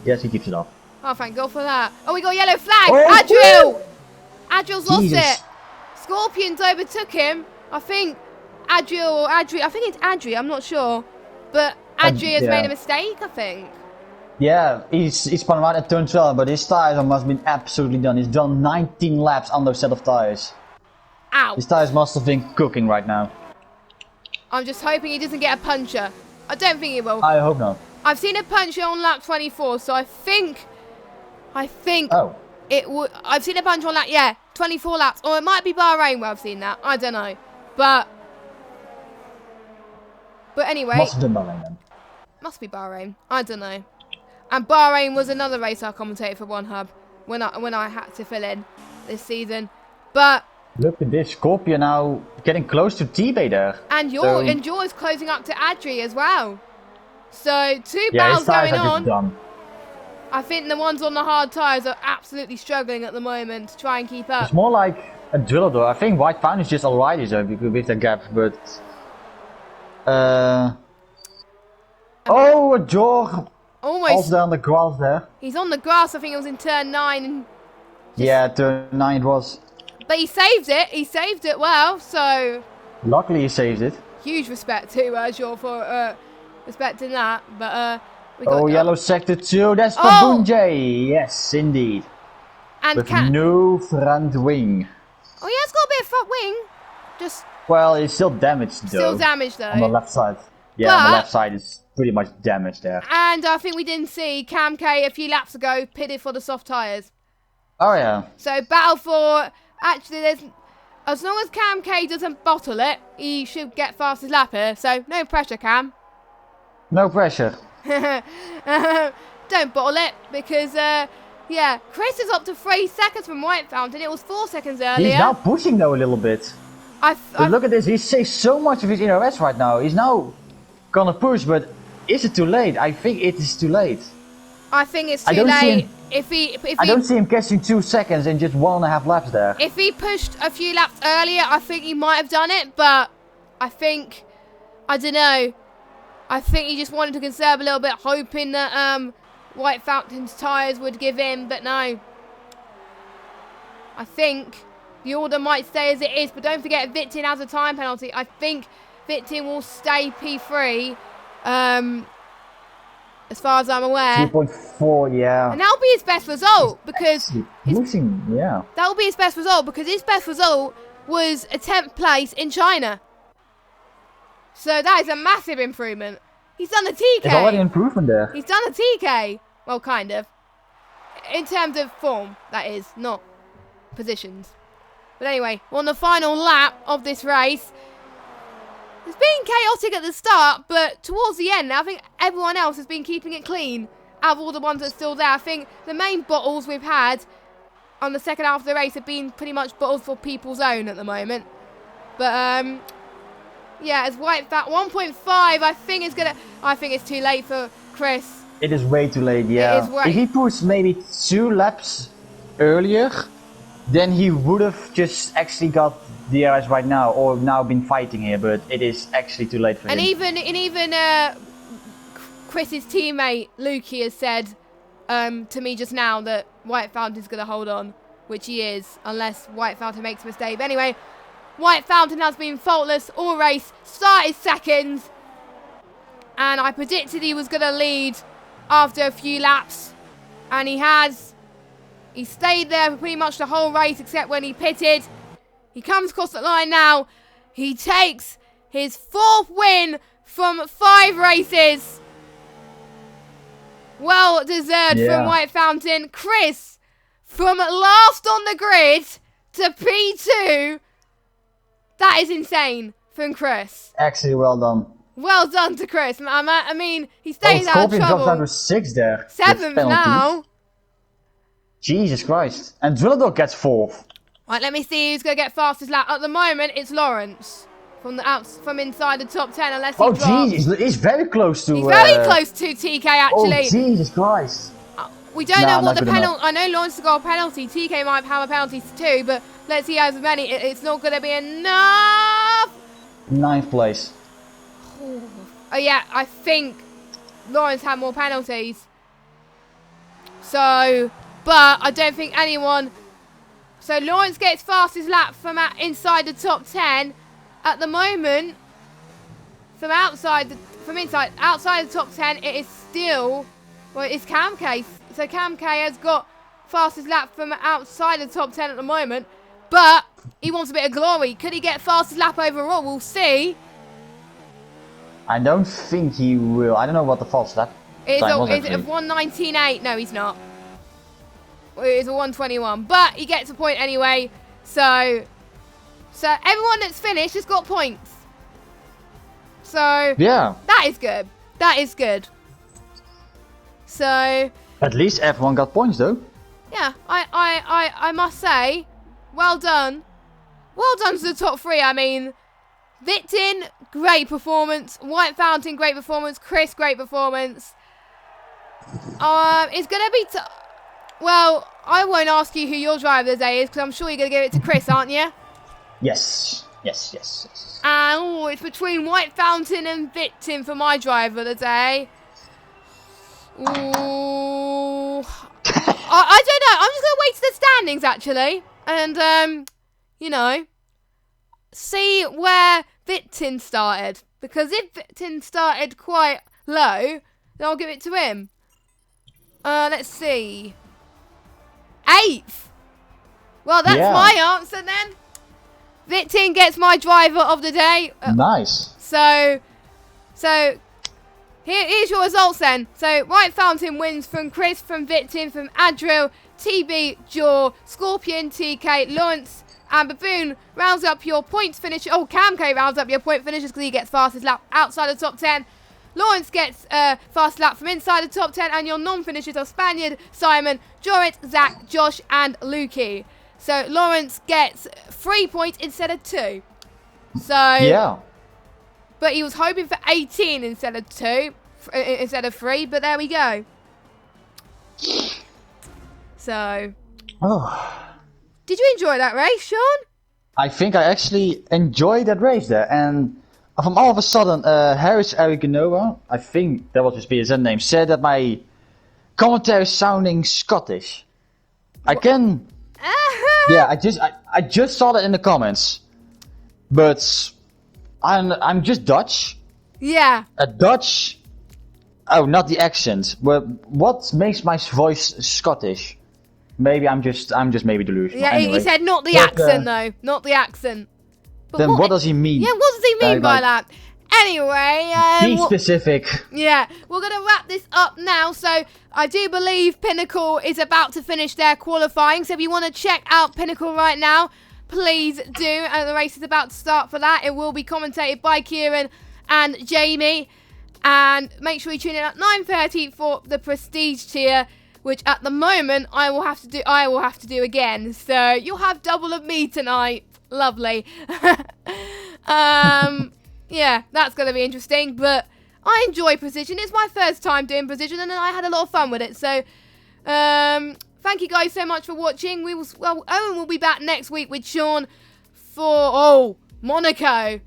Yes, he keeps it off. Oh, thank God for that. Oh, we got yellow flag. Oh, Adriel's lost Jesus. it. Scorpion's overtook him. I think Adriel, I think it's Adri, I'm not sure. But Adri has made a mistake, I think. Yeah, he's spun around at turn 12, but his tires must have been absolutely done. He's done 19 laps on those set of tires. Ow. His tires must have been cooking right now. I'm just hoping he doesn't get a puncher. I don't think he will. I hope not. I've seen a puncher on lap 24, so I think Oh. it would. I've seen a puncher on lap, 24 laps, or it might be Bahrain where I've seen that. I don't know, but anyway, Must have been Bahrain then. must be Bahrain. I don't know. And Bahrain was another race I commentated for One Hub when I had to fill in this season, but. Look at this, Scorpion now getting close to T-Bay there. And yours closing up to Adri as well. So two Yeah, his battles tires going are just on. done. I think the ones on the hard tyres are absolutely struggling at the moment to try and keep up. It's more like a driller though. I think White Fountain is just alright with the gap, but oh, a jaw Almost. off there on the grass there. He's on the grass. I think it was in turn 9. And Yeah, turn 9 it was. but he saved it. He saved it well. So Luckily he saved it. huge respect to Joel for respecting that. But we got Yellow sector 2. That's for Oh! Bunjay. Yes, indeed. and With Cat. no front wing. Oh, yeah, it's got a bit of front wing. Just Well, it's still damaged though. still damaged though. On the left side. Yeah, on the But- left side is pretty much damaged there. And I think we didn't see Cam K a few laps ago pitted for the soft tyres. Oh yeah. So battle for actually there's as long as Cam K doesn't bottle it, he should get fastest lap here. So no pressure, Cam. No pressure. Don't bottle it because Chris is up to 3 seconds from White Fountain. It was 4 seconds earlier. He's now pushing though a little bit. But look at this, he saves so much of his inner S right now. He's now gonna push, but is it too late? I think it is too late. I think it's I too don't see late. him- If I don't see him catching 2 seconds in just 1.5 laps there. If he pushed a few laps earlier, I think he might have done it, but I don't know. I think he just wanted to conserve a little bit, hoping that White Fountain's tyres would give in, but no. I think the order might stay as it is, but don't forget Vitin has a time penalty. I think Vitin will stay P3, as far as I'm aware. 2.4, yeah. And that'll be his best result, because Pushing, yeah. that will be his best result because his best result was a 10th place in China. So that is a massive improvement. He's done a TK. There's already improvement there. He's done a TK. Well, kind of. In terms of form, that is, not positions. But anyway, we're on the final lap of this race. It's been chaotic at the start, but towards the end, I think everyone else has been keeping it clean. Out of all the ones that are still there, I think the main bottles we've had on the second half of the race have been pretty much bottles for people's own at the moment. But yeah, it's White Fat 1.5. I think it's too late for Chris. It is way too late, yeah. It is way- If he pushed maybe 2 laps earlier, then he would have just actually got DRS right now, or now been fighting here, but it is actually too late for And him. even Chris's teammate Lukey has said to me just now that White Fountain's going to hold on, which he is, unless White Fountain makes a mistake. But anyway, White Fountain has been faultless all race, started second. And I predicted he was going to lead after a few laps. And he has. He stayed there for pretty much the whole race except when he pitted. He comes across the line now. He takes his 4th win from 5 races. Well deserved from White Fountain. Chris, from last on the grid to P2. That is insane from Chris. Actually, well done. Well done to Chris. I mean, he stays out of Scorpion dropped down trouble. to 6th there. 7th now. Jesus Christ. And Drillador gets 4th. Right, let me see who's going to get fastest lap. At the moment, it's Lawrence from inside the top 10, unless he drops. Jesus, he's very close to... He's very close to TK, actually. Oh, Jesus Christ. We don't know what the not good penalty... I know Lawrence has got a penalty. TK might have a penalty too, but let's see how many. It's not going to be enough. 9th place. Oh, yeah, I think Lawrence had more penalties. So, but I don't think anyone... So Lawrence gets fastest lap from inside the top 10. At the moment, outside the top 10, it is still, well, it's Cam K. So Cam K has got fastest lap from outside the top 10 at the moment, but he wants a bit of glory. Could he get fastest lap overall? We'll see. I don't think he will. I don't know what the false lap time was Is it a actually. 1:19.8? No, he's not. It's a 1:21, but he gets a point anyway. So everyone that's finished has got points. So Yeah. that is good. That is good. So At least everyone got points though. yeah, I must say, well done. Well done to the top 3. I mean, Victin, great performance. White Fountain, great performance. Chris, great performance. It's gonna be. Well, I won't ask you who your driver of the day is because I'm sure you're gonna give it to Chris, aren't you? Yes. And it's between White Fountain and Victin for my driver of the day. Ooh. I don't know. I'm just going to wait to the standings, actually. And, you know, see where Victin started. Because if Victin started quite low, then I'll give it to him. Let's see. 8th. Well, that's my answer then. Victin gets my driver of the day. Nice. So here's your results then. So White Fountain wins from Chris, from Victin, from Adril, TB, Jaw, Scorpion, TK, Lawrence, and Baboon rounds up your points finish. Oh, Camco rounds up your point finishes because he gets fastest lap outside the top 10. Lawrence gets fast lap from inside the top 10, and your non-finishers are Spaniard, Simon, Jorit, Zach, Josh, and Lukey. So Lawrence gets 3 points instead of 2. So Yeah. but he was hoping for 18 instead of 3. But there we go. So, did you enjoy that race, Sean? I think I actually enjoyed that race there, and from all of a sudden, Harris Ariganoa, I think that was his PSN name, said that my commentary is sounding Scottish. Yeah, I just saw that in the comments, but I'm just Dutch. Yeah. A Dutch. Oh, not the accent. But what makes my voice Scottish? Maybe I'm just maybe delusional. Yeah, anyway. he said not the accent though, not the accent. But Then what does he mean? Yeah, what does he mean by that? Anyway, be specific. Yeah, we're going to wrap this up now. So I do believe Pinnacle is about to finish their qualifying. So if you want to check out Pinnacle right now, please do. And the race is about to start for that. It will be commentated by Kieran and Jamie. And make sure you tune in at 9:30 for the Prestige tier, which at the moment I will have to do again. So you'll have double of me tonight. Lovely. Yeah, that's going to be interesting, but I enjoy Precision. It's my first time doing Precision, and I had a lot of fun with it. So, thank you guys so much for watching. Owen will be back next week with Sean for, Monaco.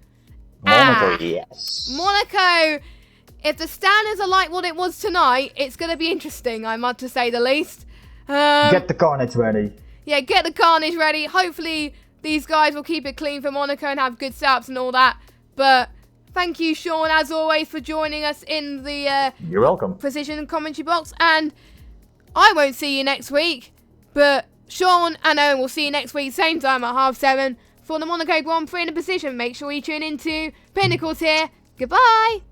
Monaco, yes. Monaco, if the standards are like what it was tonight, it's going to be interesting, I must to say the least. Get the carnage ready. Yeah, get the carnage ready. Hopefully, these guys will keep it clean for Monaco and have good setups and all that. But thank you, Sean, as always, for joining us in the You're welcome. Precision commentary box. And I won't see you next week, but Sean and Owen will see you next week, same time at 7:30 for the Monaco Grand Prix in the Precision. Make sure you tune into Pinnacles here. Goodbye.